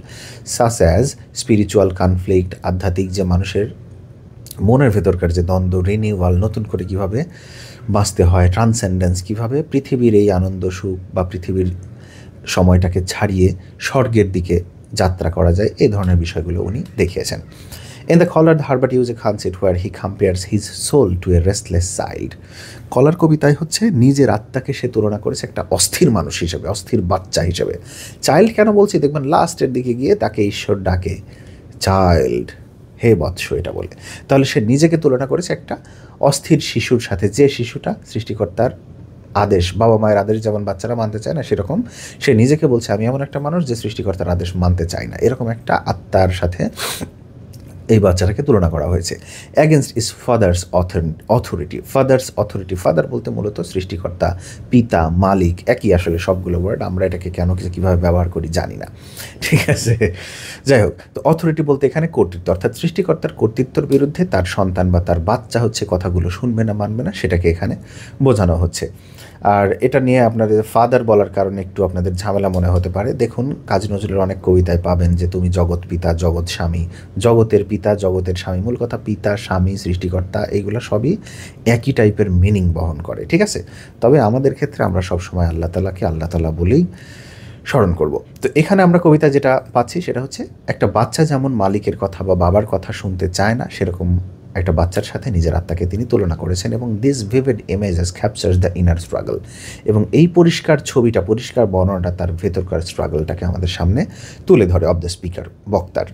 Such as spiritual conflict, আধ্যাত্মিক যে মানুষের মনের ভেতরকার যে দ্বন্দ্ব, রিনিউয়াল, নতুন করে কীভাবে বাঁচতে হয়, ট্রান্সেন্ডেন্স, কীভাবে পৃথিবীর এই আনন্দ সুখ বা পৃথিবীর সময়টাকে ছাড়িয়ে স্বর্গের দিকে যাত্রা করা যায়, এই ধরনের বিষয়গুলো উনি দেখিয়েছেন। In the Collard, Herbert used a concept where he compares his soul to a restless child. কলার কবিতায় হচ্ছে নিজের আত্মাকে সে তুলনা করেছে একটা অস্থির মানুষ হিসেবে, অস্থির বাচ্চা হিসেবে। চাইল্ড কেন বলছি দেখবেন লাস্টের দিকে গিয়ে তাকে ঈশ্বর ডাকে চাইল্ড, হে বৎস এটা বলে। তাহলে সে নিজেকে তুলনা করেছে একটা অস্থির শিশুর সাথে, যে শিশুটা সৃষ্টিকর্তার আদেশ, বাবা মায়ের আদেশ যেমন বাচ্চারা মানতে চায় না, সেরকম সে নিজেকে বলছে আমি এমন একটা মানুষ যে সৃষ্টিকর্তার আদেশ মানতে চায় না। এরকম একটা আত্মার সাথে এই বাচ্চাটাকে তুলনা করা হয়েছে। Against is father's authority. Father বলতে মূলত সৃষ্টিকর্তা, পিতা, মালিক একই আসলে সবগুলো ওয়ার্ড। আমরা এটাকে কেন কীভাবে ব্যবহার করি জানি না, ঠিক আছে। যাই হোক, তো অথরিটি বলতে এখানে কর্তৃত্ব, অর্থাৎ সৃষ্টিকর্তার কর্তৃত্বর বিরুদ্ধে তার সন্তান বা তার বাচ্চা হচ্ছে কথাগুলো শুনবে না, মানবে না, সেটাকে এখানে বোঝানো হচ্ছে। আর এটা নিয়ে আপনাদের ফাদার বলার কারণে একটু আপনাদের ঝামেলা মনে হতে পারে। দেখুন কাজী নজরুলের অনেক কবিতায় পাবেন যে তুমি জগৎ পিতা, জগৎ স্বামী, জগতের পিতা, জগতের স্বামী। মূল কথা পিতা, স্বামী, সৃষ্টিকর্তা এগুলো সবই একই টাইপের মিনিং বহন করে, ঠিক আছে। তবে আমাদের ক্ষেত্রে আমরা সবসময় আল্লাহ তাআলাকে আল্লাহ তাআলা বলেই স্মরণ করব। তো এখানে আমরা কবিতা যেটা পাচ্ছি সেটা হচ্ছে একটা বাচ্চা যেমন মালিকের কথা বা বাবার কথা শুনতে চায় না, সেরকম একটা বাচ্চার সাথে নিজের আত্মাকে তিনি তুলনা করেছেন। এবং this vivid images captures the inner struggle. এবং এই পরিষ্কার ছবিটা, পরিষ্কার বর্ণনাটা তার ভেতরকার স্ট্রাগলটাকে আমাদের সামনে তুলে ধরে, অফ দ্য স্পিকার, বক্তার।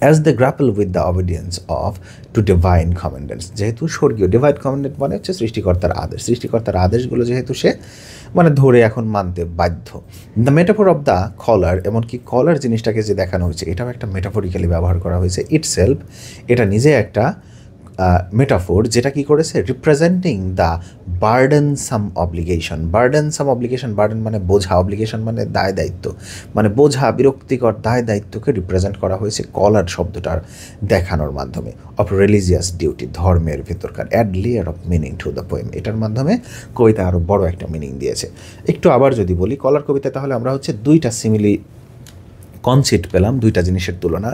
As the grapple with the obedience of to divine commandments. যেহেতু স্বর্গীয়, ডিভাইন কমান্ডেন্ট মানে হচ্ছে সৃষ্টিকর্তার আদেশ, সৃষ্টিকর্তার আদেশগুলো যেহেতু সে মানে ধরে এখন মানতে বাধ্য। দ্য মেটাফোর অফ দ্য কলার, এমনকি কলার জিনিসটাকে যে দেখানো হয়েছে এটাও একটা মেটাফোরিক্যালি ব্যবহার করা হয়েছে। ইটসেলফ, এটা নিজে একটা মেটাফোর, যেটা কি করেছে, রিপ্রেজেন্টিং দ্য বার্ডেনসাম অব্লিগেশন। বার্ডেন মানে বোঝা, অব্লিগেশন মানে দায় দায়িত্ব, মানে বোঝা, বিরক্তিকর দায় দায়িত্বকে রিপ্রেজেন্ট করা হয়েছে কলার শব্দটার দেখানোর মাধ্যমে। অফ রিলিজিয়াস ডিউটি, ধর্মের ভেতরকার। Add layer of meaning to the poem, এটার মাধ্যমে কবিতা আরও বড় একটা মিনিং দিয়েছে। একটু আবার যদি বলি কলার কবিতা, তাহলে আমরা হচ্ছে দুইটা সিমিলি কনসেপ্ট পেলাম, দুইটা জিনিসের তুলনা।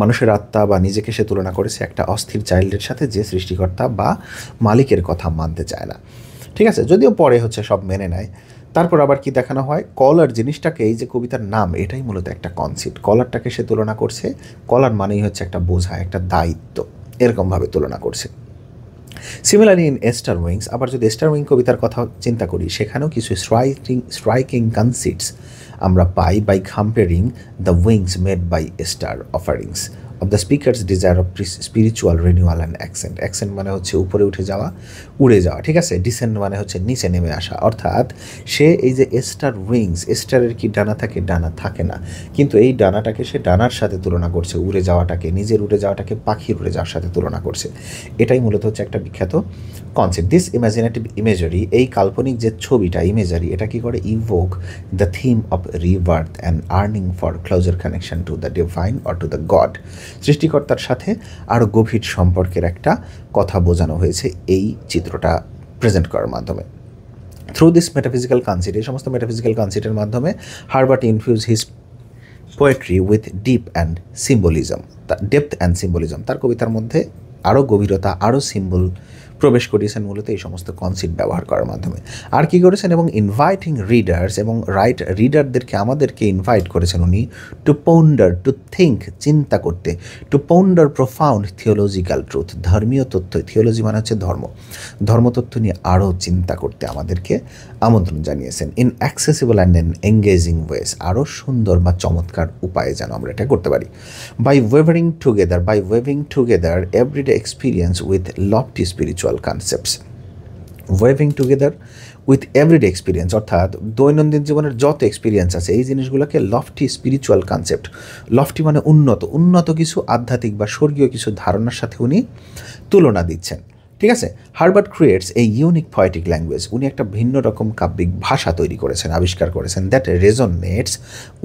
মানুষের আত্মা বা নিজেকে সে তুলনা করেছে একটা অস্থির চাইল্ডের সাথে, যে সৃষ্টিকর্তা বা মালিকের কথা মানতে চায় না, ঠিক আছে। যদিও পরে হচ্ছে সব মেনে নেয়। তারপর আবার কি দেখানো হয়, কলার জিনিসটাকে, এই যে কবিতার নাম, এটাই মূলত একটা কনসেপ্ট। কলারটাকে সে তুলনা করছে, কলার মানেই হচ্ছে একটা বোঝা, একটা দায়িত্ব, এরকমভাবে তুলনা করছে। সিমিলারলি ইন এস্টার উইংস, আবার যদি এস্টার উইং কবিতার কথা চিন্তা করি, সেখানেও কিছু স্ট্রাইকিং কনসেপ্টস আমরা পাই by comparing the wings made by star offerings of the speaker's desire of spiritual renewal and ascent. Ascent মানে হচ্ছে উপরে উঠে যাওয়া, উড়ে যাওয়া, ঠিক আছে। ডিসেন্ট মানে হচ্ছে নিচে নেমে আসা। অর্থাৎ সে এই যে স্টার উইংস, স্টারের কি ডানা থাকে? ডানা থাকে না, কিন্তু এই ডানাটাকে সে ডানার সাথে তুলনা করছে, উড়ে যাওয়াটাকে, নিজের উড়ে যাওয়াটাকে পাখির উড়ে যাওয়ার সাথে তুলনা করছে। এটাই মূলত হচ্ছে একটা বিখ্যাত কনসেপ্ট। দিস ইমাজিনেটিভ ইমেজারি, এই কাল্পনিক যে ছবিটা, ইমেজারি, এটা কি করে, evoke the theme of rebirth and yearning for closer connection to the divine or to the God. সৃষ্টিকর্তার সাথে আরও গভীর সম্পর্কের একটা কথা বোঝানো হয়েছে এই চিত্রটা প্রেজেন্ট করার মাধ্যমে। থ্রু দিস মেটাফিজিক্যাল কনসেপ্ট, এই সমস্ত মেটাফিজিক্যাল কনসেপ্টের মাধ্যমে Herbert infuse his poetry with depth and symbolism. তার কবিতার মধ্যে আরও গভীরতা, আরও সিম্বল প্রবেশ করিয়েছেন মূলত এই সমস্ত কনসেপ্ট ব্যবহার করার মাধ্যমে। আর কি করেছেন, এবং ইনভাইটিং রিডার্স, এবং রিডারদেরকে, আমাদেরকে ইনভাইট করেছেন উনি, টু পন্ডার, টু থিঙ্ক, চিন্তা করতে, two ponder profound theological truth, ধর্মীয় তথ্য, থিওলজি মানে হচ্ছে ধর্ম, ধর্মতত্ত্ব নিয়ে আরও চিন্তা করতে আমাদেরকে আমন্ত্রণ জানিয়েছেন। In accessible and in engaging ways, আরও সুন্দর বা চমৎকার উপায়ে যেন আমরা এটা করতে পারি। By weaving together everyday experience with lofty spiritual concepts. Weaving together with everyday experience, অর্থাৎ দৈনন্দিন জীবনের যত এক্সপিরিয়েন্স আছে এই জিনিসগুলোকে লফটি স্পিরিচুয়াল কনসেপ্ট, লফটি মানে উন্নত কিছু আধ্যাত্মিক বা স্বর্গীয় কিছু ধারণার সাথে উনি তুলনা দিচ্ছেন, ঠিক আছে। Herbert creates a unique poetic language, উনি একটা ভিন্ন রকম কাব্যিক ভাষা তৈরি করেছেন, আবিষ্কার করেছেন, দ্যাট রেজোনেটস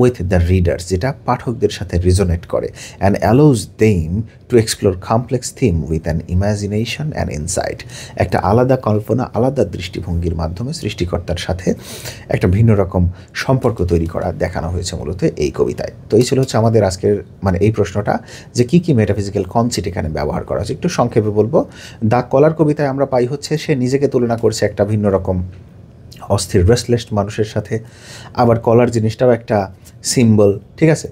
উইথ দ্য রিডার্স, যেটা পাঠকদের সাথে রেজোনেট করে, and allows them to explore complex theme with an imagination and insight. একটা আলাদা কল্পনা, আলাদা দৃষ্টিভঙ্গির মাধ্যমে সৃষ্টিকর্তার সাথে একটা ভিন্ন রকম সম্পর্ক তৈরি করা দেখানো হয়েছে মূলত এই কবিতায়। তো এই ছিল হচ্ছে আমাদের আজকের মানে এই প্রশ্নটা, যে কী কী মেটাফিজিক্যাল কনসেপ্ট এখানে ব্যবহার করা হচ্ছে। একটু সংক্ষেপে বলবো, দ্য কলার কবিতায় আমরা পাই হচ্ছে সে নিজেকে তুলনা করছে একটা ভিন্ন রকম অস্থির রেস্টলেস মানুষের সাথে। আবার কলার জিনিসটাও একটা সিম্বল, ঠিক আছে।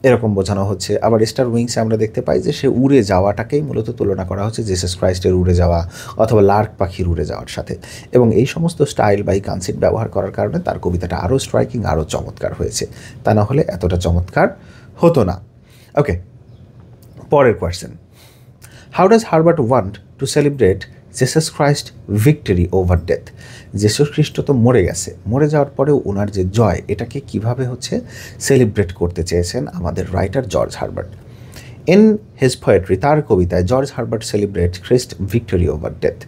এরকম বোঝানো হচ্ছে। আবার স্টার উইংসে আমরা দেখতে পাই যে সে উড়ে যাওয়াটাকেই মূলত তুলনা করা হচ্ছে জিসাস ক্রাইস্টের উড়ে যাওয়া অথবা লার্ক পাখির উড়ে যাওয়ার সাথে। এবং এই সমস্ত স্টাইল বা এই কনসেপ্ট ব্যবহার করার কারণে তার কবিতাটা আরও স্ট্রাইকিং, আরও চমৎকার হয়েছে। তা না হলে এতটা চমৎকার হতো না। ওকে, পরের question, how does Herbert want to celebrate Jesus Christ victory over death? Jesus খ্রিস্ট তো মরে গেছে, মরে যাওয়ার পরেও ওনার যে জয়, এটাকে কিভাবে হচ্ছে সেলিব্রেট করতে চেয়েছেন আমাদের writer George Herbert. In his poetry, তার কবিতায় জর্জ হারবার্ট সেলিব্রেট খ্রিস্ট ভিক্টরি ওভার ডেথ,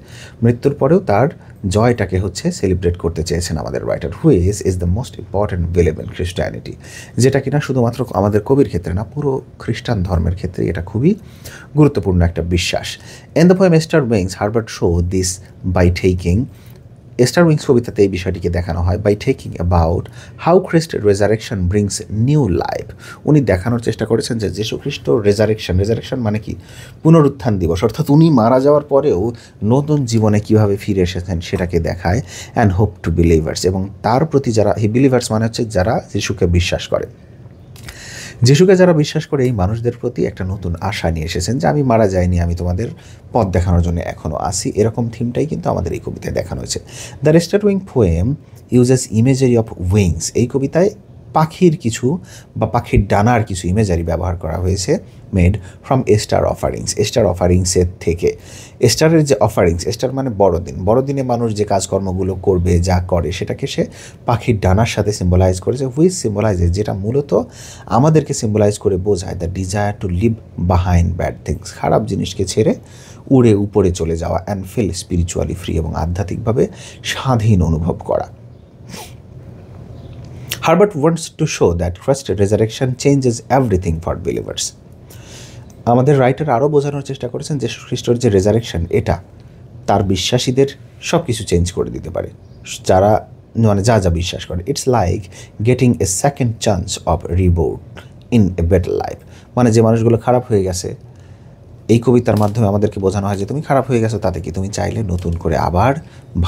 মৃত্যুর পরেও তার জয়টাকে হচ্ছে সেলিব্রেট করতে চেয়েছেন আমাদের writer. Which is the most important believe in খ্রিস্টানিটি, যেটা কিনা শুধুমাত্র আমাদের কবির ক্ষেত্রে না, পুরো খ্রিস্টান ধর্মের ক্ষেত্রে এটা খুবই গুরুত্বপূর্ণ একটা বিশ্বাস। In the poem Easter wings Herbert show this by taking, Easter Wings কবিতাতে এই বিষয়টিকে দেখানো হয় বাই টেকিং অ্যাবাউট হাউ খ্রিস্ট রেজারেকশন ব্রিংস নিউ লাইফ। উনি দেখানোর চেষ্টা করেছেন যে যীশু খ্রিস্ট রেজারেকশন মানে কি, পুনরুত্থান দিবস, অর্থাৎ উনি মারা যাওয়ার পরেও নতুন জীবনে কীভাবে ফিরে এসেছেন সেটাকে দেখায়। অ্যান্ড হোপ টু বিলিভার্স, এবং তার প্রতি যারা, এই বিলিভার্স মানে হচ্ছে যারা যীশুকে বিশ্বাস করে, যিশুকে যারা বিশ্বাস করে এই মানুষদের প্রতি একটা নতুন আশা নিয়ে এসেছেন যে আমি মারা যাইনি, আমি তোমাদের পথ দেখানোর জন্য এখনও আসি। এরকম থিমটাই কিন্তু আমাদের এই কবিতায় দেখানো হয়েছে। The Easter Wing poem uses imagery of wings, এই কবিতায় পাখির কিছু বা পাখির ডানার কিছু ইমেজারি ব্যবহার করা হয়েছে, made from Easter offerings, Easter অফারিংসের থেকে। স্টারের যে অফারিংস, স্টার মানে বড়দিন, বড়দিনে মানুষ যে কাজকর্মগুলো করবে, যা করে, সেটাকে সে পাখির ডানার সাথে সিম্বলাইজ করেছে। হুইচ সিম্বলাইজেস, যেটা মূলত আমাদেরকে সিম্বলাইজ করে বোঝায় the desire to leave behind bad things, খারাপ জিনিসকে ছেড়ে উড়ে উপরে চলে যাওয়া, অ্যান্ড ফিল স্পিরিচুয়ালি ফ্রি, এবং আধ্যাত্মিকভাবে স্বাধীন অনুভব করা। Herbert wants to show that Christ's resurrection changes everything for believers. আমাদের রাইটার আরও বোঝানোর চেষ্টা করেছেন যে খ্রিস্টের যে রেজারেকশন, এটা তার বিশ্বাসীদের সব কিছু চেঞ্জ করে দিতে পারে, যারা মানে যা যা বিশ্বাস করে। It's like getting a second chance of rebirth in a better life, মানে যে মানুষগুলো খারাপ হয়ে গেছে, এই কবিতার মাধ্যমে আমাদেরকে বোঝানো হয় যে তুমি খারাপ হয়ে গেছো, তাতে কি তুমি চাইলে নতুন করে আবার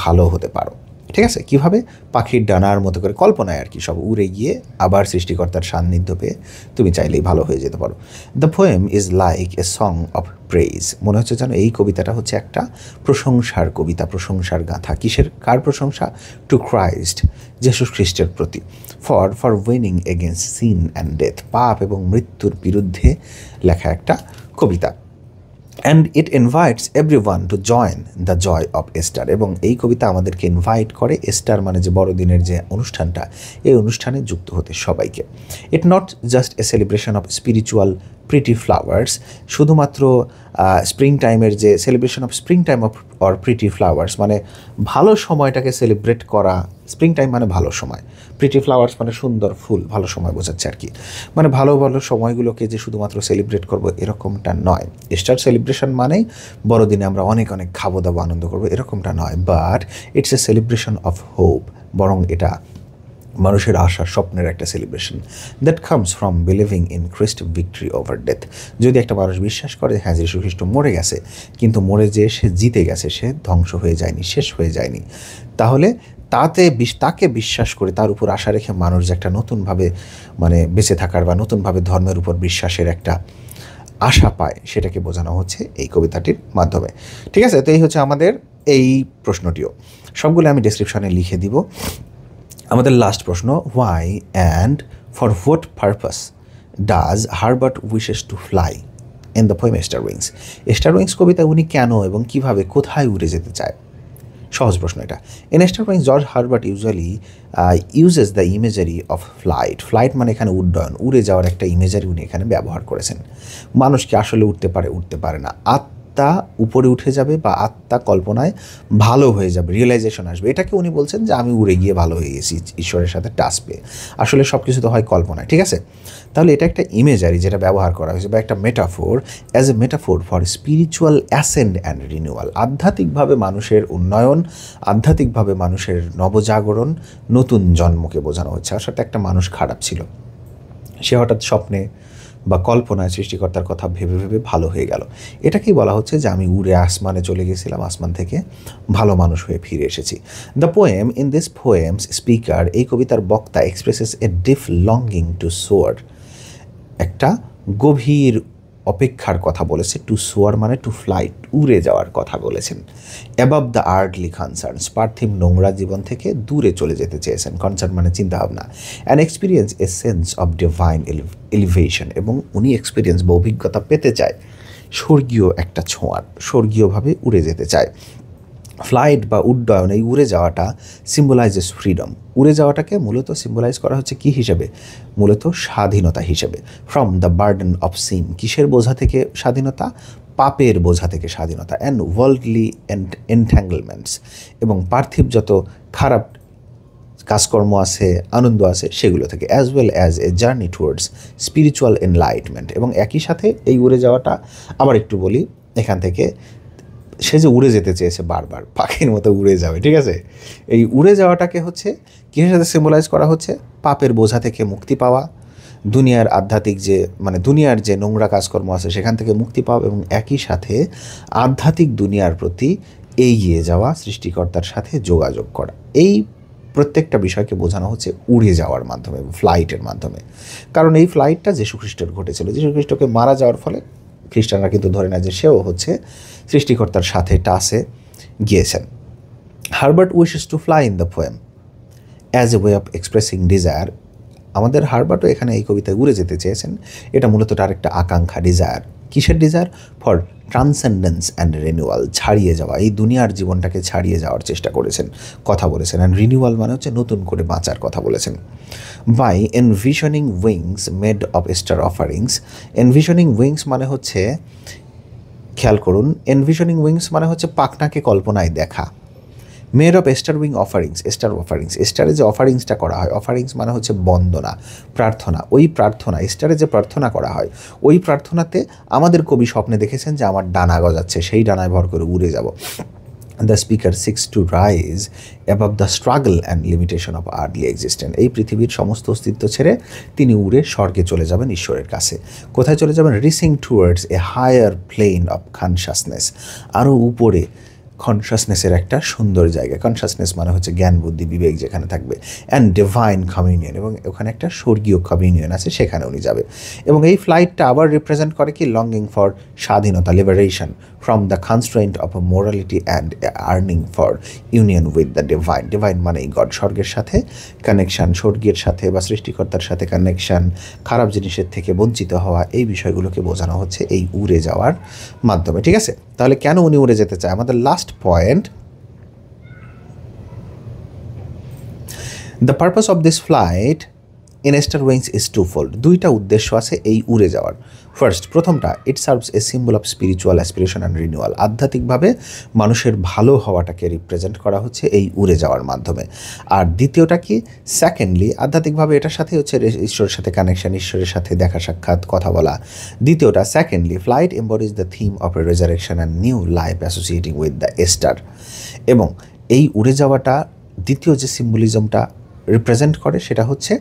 ভালো হতে পারো। ঠিক আছে, কীভাবে? পাখির ডানার মতো করে, কল্পনায় আর কি, সব উড়ে গিয়ে আবার সৃষ্টিকর্তার সান্নিধ্য পেয়ে তুমি চাইলেই ভালো হয়ে যেতে পারো। The poem is like a song of praise, মনে হচ্ছে যেন এই কবিতাটা হচ্ছে একটা প্রশংসার কবিতা, প্রশংসার গাথা। কিসের, কার প্রশংসা? টু ক্রাইস্ট, যীশু খ্রিস্টের প্রতি। For winning against sin and death, পাপ এবং মৃত্যুর বিরুদ্ধে লেখা একটা কবিতা। And it invites everyone to join the joy of Easter, এবং এই কবিতা আমাদেরকে ইনভাইট করে, এস্টার মানে যে বড়দিনের যে অনুষ্ঠানটা, এই অনুষ্ঠানে যুক্ত হতে সবাইকে। It not just a celebration of spiritual pretty flowers, শুধুমাত্র স্প্রিং টাইমের যে celebration of spring time of or pretty flowers, মানে ভালো সময়টাকে সেলিব্রেট করা। স্প্রিং টাইম মানে ভালো সময়, প্রিটি ফ্লাওয়ার্স মানে সুন্দর ফুল, ভালো সময় বোঝাচ্ছে আর কি। মানে ভালো ভালো সময়গুলোকে যে শুধুমাত্র সেলিব্রেট করব এরকমটা নয়। স্টার সেলিব্রেশন মানেই বড়দিনে আমরা অনেক অনেক খাবো দাবো, আনন্দ করবো, এরকমটা নয়। But it's a celebration of hope, বরং এটা মানুষের আশা, স্বপ্নের একটা celebration, that comes from believing in Christ victory over death. যদি একটা মানুষ বিশ্বাস করে হ্যাঁ যীশু খ্রিস্ট মরে গেছে, কিন্তু মরে যে সে জিতে গেছে, সে ধ্বংস হয়ে যায়নি, শেষ হয়ে যায়নি, তাহলে তাকে বিশ্বাস করে তার উপর আশা রেখে মানুষ যে একটা নতুনভাবে মানে বেঁচে থাকার বা নতুনভাবে ধর্মের উপর বিশ্বাসের একটা আশা পায়, সেটাকে বোঝানো হচ্ছে এই কবিতাটির মাধ্যমে। ঠিক আছে, তো এই হচ্ছে আমাদের এই প্রশ্নটিও, সবগুলো আমি ডেসক্রিপশনে লিখে দিব। আমাদের লাস্ট প্রশ্ন, why and for what purpose does Herbert wishes to fly in the poem Easter wings? Star wings কবিতায় উনি কেন এবং কীভাবে কোথায় উড়ে যেতে চায়? সহজ প্রশ্ন এটা। In Easter wings George Herbert usually uses the imagery of flight. Flight মানে এখানে উড্ডয়ন, উড়ে যাওয়ার একটা ইমেজারি উনি এখানে ব্যবহার করেছেন। মানুষ কি আসলে উঠতে পারে? উঠতে পারে না। আত্মা উপরে উঠে যাবে বা আত্মা কল্পনায় ভালো হয়ে যাবে, রিয়েলাইজেশন আসবে, এটাকে উনি বলছেন যে আমি উড়ে গিয়ে ভালো হয়ে গেছি ঈশ্বরের সাথে টাচ পেয়ে। আসলে সব কিছু তো হয় কল্পনায়। ঠিক আছে, তাহলে এটা একটা ইমেজারি যেটা ব্যবহার করা হয়েছে, বা একটা metaphor, as a metaphor for spiritual ascend and renewal. আধ্যাত্মিকভাবে মানুষের উন্নয়ন, আধ্যাত্মিকভাবে মানুষের নবজাগরণ, নতুন জন্মকে বোঝানো হচ্ছে। আসলে একটা মানুষ খারাপ ছিল, সে হঠাৎ স্বপ্নে বা কল্পনায় সৃষ্টিকর্তার কথা ভেবে ভেবে ভালো হয়ে গেল। এটাকেই বলা হচ্ছে যে আমি উড়ে আসমানে চলে গেছিলাম, আসমান থেকে ভালো মানুষ হয়ে ফিরে এসেছি। The poem in this poem's speaker, এই কবিতার বক্তা, expresses a deep longing to soar. একটা গভীর অপেক্ষার কথা বলেছে। টু সোয়ার মানে টু ফ্লাইট, উড়ে যাওয়ার কথা বলেছেন। অ্যাবাভ দ্য আর্থলি কনসার্নস, পার্থিব নোংরা জীবন থেকে দূরে চলে যেতে চেয়েছেন। কনসার্ন মানে চিন্তাভাবনা। An experience A sense of divine elevation, এবং উনি এক্সপিরিয়েন্স বা অভিজ্ঞতা পেতে চায় স্বর্গীয় একটা ছোঁয়ার, স্বর্গীয়ভাবে উড়ে যেতে চায়। ফ্লাইট বা উড্ডয়ন, এই উড়ে যাওয়াটা সিম্বলাইজেস ফ্রিডম। উড়ে যাওয়াটাকে মূলত সিম্বলাইজ করা হচ্ছে কী হিসেবে? মূলত স্বাধীনতা হিসেবে। From the burden of sin, কিসের বোঝা থেকে স্বাধীনতা? পাপের বোঝা থেকে স্বাধীনতা। অ্যান্ড ওয়ার্ল্ডলি এনট্যাঙ্গলমেন্টস, এবং পার্থিব যত খারাপ কাজকর্ম আছে, আনন্দ আছে, সেগুলো থেকে। As well as a journey towards spiritual enlightenment, এবং একই সাথে এই উড়ে যাওয়াটা, আবার একটু বলি এখান থেকে, সে যে উড়ে যেতে চেয়েছে বারবার, পাখির মতো উড়ে যাবে, ঠিক আছে? এই উড়ে যাওয়াটাকে হচ্ছে কিসের সাথে সিম্বলাইজ করা হচ্ছে? পাপের বোঝা থেকে মুক্তি পাওয়া, দুনিয়ার আধ্যাত্মিক যে মানে দুনিয়ার যে নোংরা কাজকর্ম আছে সেখান থেকে মুক্তি পাওয়া, এবং একই সাথে আধ্যাত্মিক দুনিয়ার প্রতি এগিয়ে যাওয়া, সৃষ্টিকর্তার সাথে যোগাযোগ করা। এই প্রত্যেকটা বিষয়কে বোঝানো হচ্ছে উড়ে যাওয়ার মাধ্যমে, ফ্লাইটের মাধ্যমে। কারণ এই ফ্লাইটটা যীশুখ্রিস্টের ঘটেছিল। যীশুখ্রিস্টকে মারা যাওয়ার ফলে খ্রিস্টানরা কিন্তু ধরে নেয় যে সেও হচ্ছে সৃষ্টিকর্তার সাথে টাসে গিয়েছেন। Herbert wishes to fly in the poem as a way of expressing desire. আমাদের হারবার্টও এখানে এই কবিতায় উড়ে যেতে চেয়েছেন। এটা মূলত তার একটা আকাঙ্ক্ষা, ডিজায়ার। কিসের ডিজায়ার? ফর ট্রান্সেন্ডেন্স অ্যান্ড রিনিউয়াল, ছাড়িয়ে যাওয়া, এই দুনিয়ার জীবনটাকে ছাড়িয়ে যাওয়ার চেষ্টা করেছেন, কথা বলেছেন। অ্যান্ড রিনিউয়াল মানে হচ্ছে নতুন করে বাঁচার কথা বলেছেন। By envisioning wings made of Easter offerings. Envisioning wings মানে হচ্ছে, খেয়াল করুন, এনভিশনিং উইংস মানে হচ্ছে পাখনাকে কল্পনায় দেখা। Made of Easter wing offerings, Easter offerings, স্টারে যে অফারিংসটা করা হয়, অফারিংস মানে হচ্ছে বন্দনা, প্রার্থনা। ওই প্রার্থনা, স্টারে যে প্রার্থনা করা হয়, ওই প্রার্থনাতে আমাদের কবি স্বপ্নে দেখেছেন যে আমার ডানা গজাচ্ছে, সেই ডানায় ভর করে উড়ে যাব। The speaker six to rise above the struggle and limitation of early existence. এই পৃথিবীর সমস্ত অস্তিত্ব ছেড়ে তিনি উড়ে স্বর্গে চলে যাবেন, ঈশ্বরের কাছে। কোথায় চলে যাবেন? Rising towards a higher plane of consciousness, আরও উপরে কনশাসনেসের একটা সুন্দর জায়গা। কনশাসনেস মানে হচ্ছে জ্ঞান, বুদ্ধি, বিবেক যেখানে থাকবে। অ্যান্ড ডিভাইন কমিউনিয়ন, এবং ওখানে একটা স্বর্গীয় কমিউনিয়ন আছে, সেখানে উনি যাবে। এবং এই ফ্লাইটটা আবার রিপ্রেজেন্ট করে কি? লঙ্গিং ফর স্বাধীনতা, liberation from the constraint of a morality and yearning for union with the divine. Divine মানে এই গড, স্বর্গের সাথে কানেকশান, স্বর্গের সাথে বা সৃষ্টিকর্তার সাথে কানেকশান, খারাপ জিনিসের থেকে বঞ্চিত হওয়া, এই বিষয়গুলোকে বোঝানো হচ্ছে এই উড়ে যাওয়ার মাধ্যমে, ঠিক আছে? তাহলে কেন উনি উড়ে যেতে চায়? আমাদের last point, the purpose of this flight in Easter Wings is twofold. দুইটা উদ্দেশ্য আছে এই উড়ে যাওয়ার। ফার্স্ট, প্রথমটা, it serves a symbol of spiritual aspiration and renewal. আধ্যাত্মিকভাবে মানুষের ভালো হওয়াটাকে রিপ্রেজেন্ট করা হচ্ছে এই উড়ে যাওয়ার মাধ্যমে। আর দ্বিতীয়টা কি? সেকেন্ডলি, আধ্যাত্মিকভাবে এটার সাথে হচ্ছে ঈশ্বরের সাথে কানেকশন, ঈশ্বরের সাথে দেখা সাক্ষাৎ, কথা বলা। দ্বিতীয়টা, secondly, flight embodies the theme of a resurrection and new life associating with the Easter. এবং এই উড়ে যাওয়াটা দ্বিতীয় যে সিম্বলিজমটা রিপ্রেজেন্ট করে সেটা হচ্ছে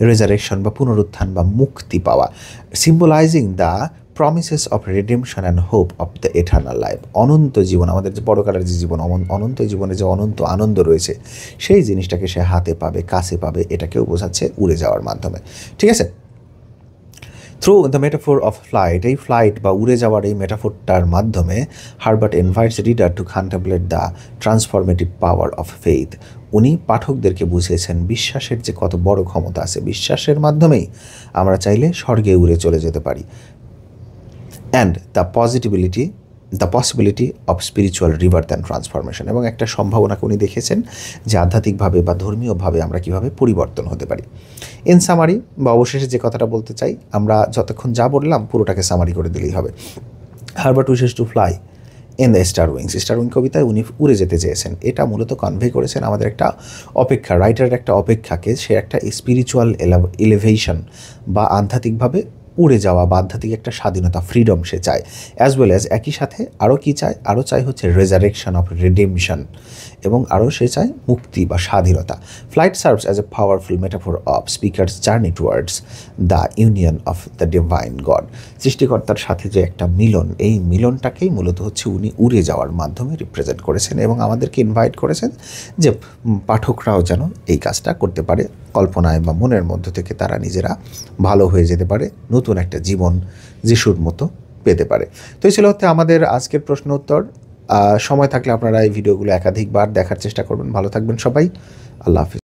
রেজারেকশন বা পুনরুত্থান বা মুক্তি পাওয়া, symbolising the promises of redemption and hope of the eternal life. অনন্ত জীবন, আমাদের যে পরকালের যে জীবন, অনন্ত জীবনে যে অনন্ত আনন্দ রয়েছে, সেই জিনিসটাকে সে হাতে পাবে, কাছে পাবে, এটাকেও বোঝাচ্ছে উড়ে যাওয়ার মাধ্যমে, ঠিক আছে? Through the metaphor of flight, এই ফ্লাইট বা উড়ে যাওয়ার এই মেটাফোরটার মাধ্যমে Herbert invites reader two contemplate the transformative power of faith. উনি পাঠকদেরকে বুঝিয়েছেন বিশ্বাসের যে কত বড় ক্ষমতা আছে, বিশ্বাসের মাধ্যমেই আমরা চাইলে স্বর্গে উড়ে চলে যেতে পারি। And the possibility of spiritual rebirth and transformation, এবং একটা সম্ভাবনাকে উনি দেখেছেন যে আধ্যাত্মিকভাবে বা ধর্মীয়ভাবে আমরা কীভাবে পরিবর্তন হতে পারি। ইন সামারি, বা অবশেষে যে কথাটা বলতে চাই, আমরা যতক্ষণ যা বললাম পুরোটাকে সামারি করে দিলেই হবে। Herbert wishes to fly in the star wings. Star wing কবিতায় উনি উড়ে যেতে চেয়েছেন। এটা মূলত কনভে করেছেন আমাদের একটা অপেক্ষা, রাইটারের একটা অপেক্ষাকে, সে একটা স্পিরিচুয়াল এলিভেশন বা আধ্যাত্মিকভাবে উড়ে যাওয়া বা আধ্যাত্মিক একটা স্বাধীনতা, ফ্রিডম সে চায়। অ্যাজ ওয়েল অ্যাজ একই সাথে আরও কী চায়? আরও চাই হচ্ছে রেজারেকশন অফ রিডিমশন, এবং আরও সে চায় মুক্তি বা স্বাধীনতা। Flight serves as a powerful metaphor of speaker's journey towards the union of the divine God. সৃষ্টিকর্তার সাথে যে একটা মিলন, এই মিলনটাকেই মূলত হচ্ছে উনি উড়ে যাওয়ার মাধ্যমে রিপ্রেজেন্ট করেছেন এবং আমাদেরকে ইনভাইট করেছেন যে পাঠকরাও যেন এই কাজটা করতে পারে, কল্পনায় বা মনের মধ্য থেকে তারা নিজেরা ভালো হয়ে যেতে পারে, নতুন একটা জীবন যিশুর মতো পেতে পারে। তো এই ছিল হচ্ছে আমাদের আজকের প্রশ্ন উত্তর। সময় থাকলে আপনারা এই ভিডিওগুলো একাধিকবার দেখার চেষ্টা করবেন। ভালো থাকবেন সবাই, আল্লাহ হাফিজ।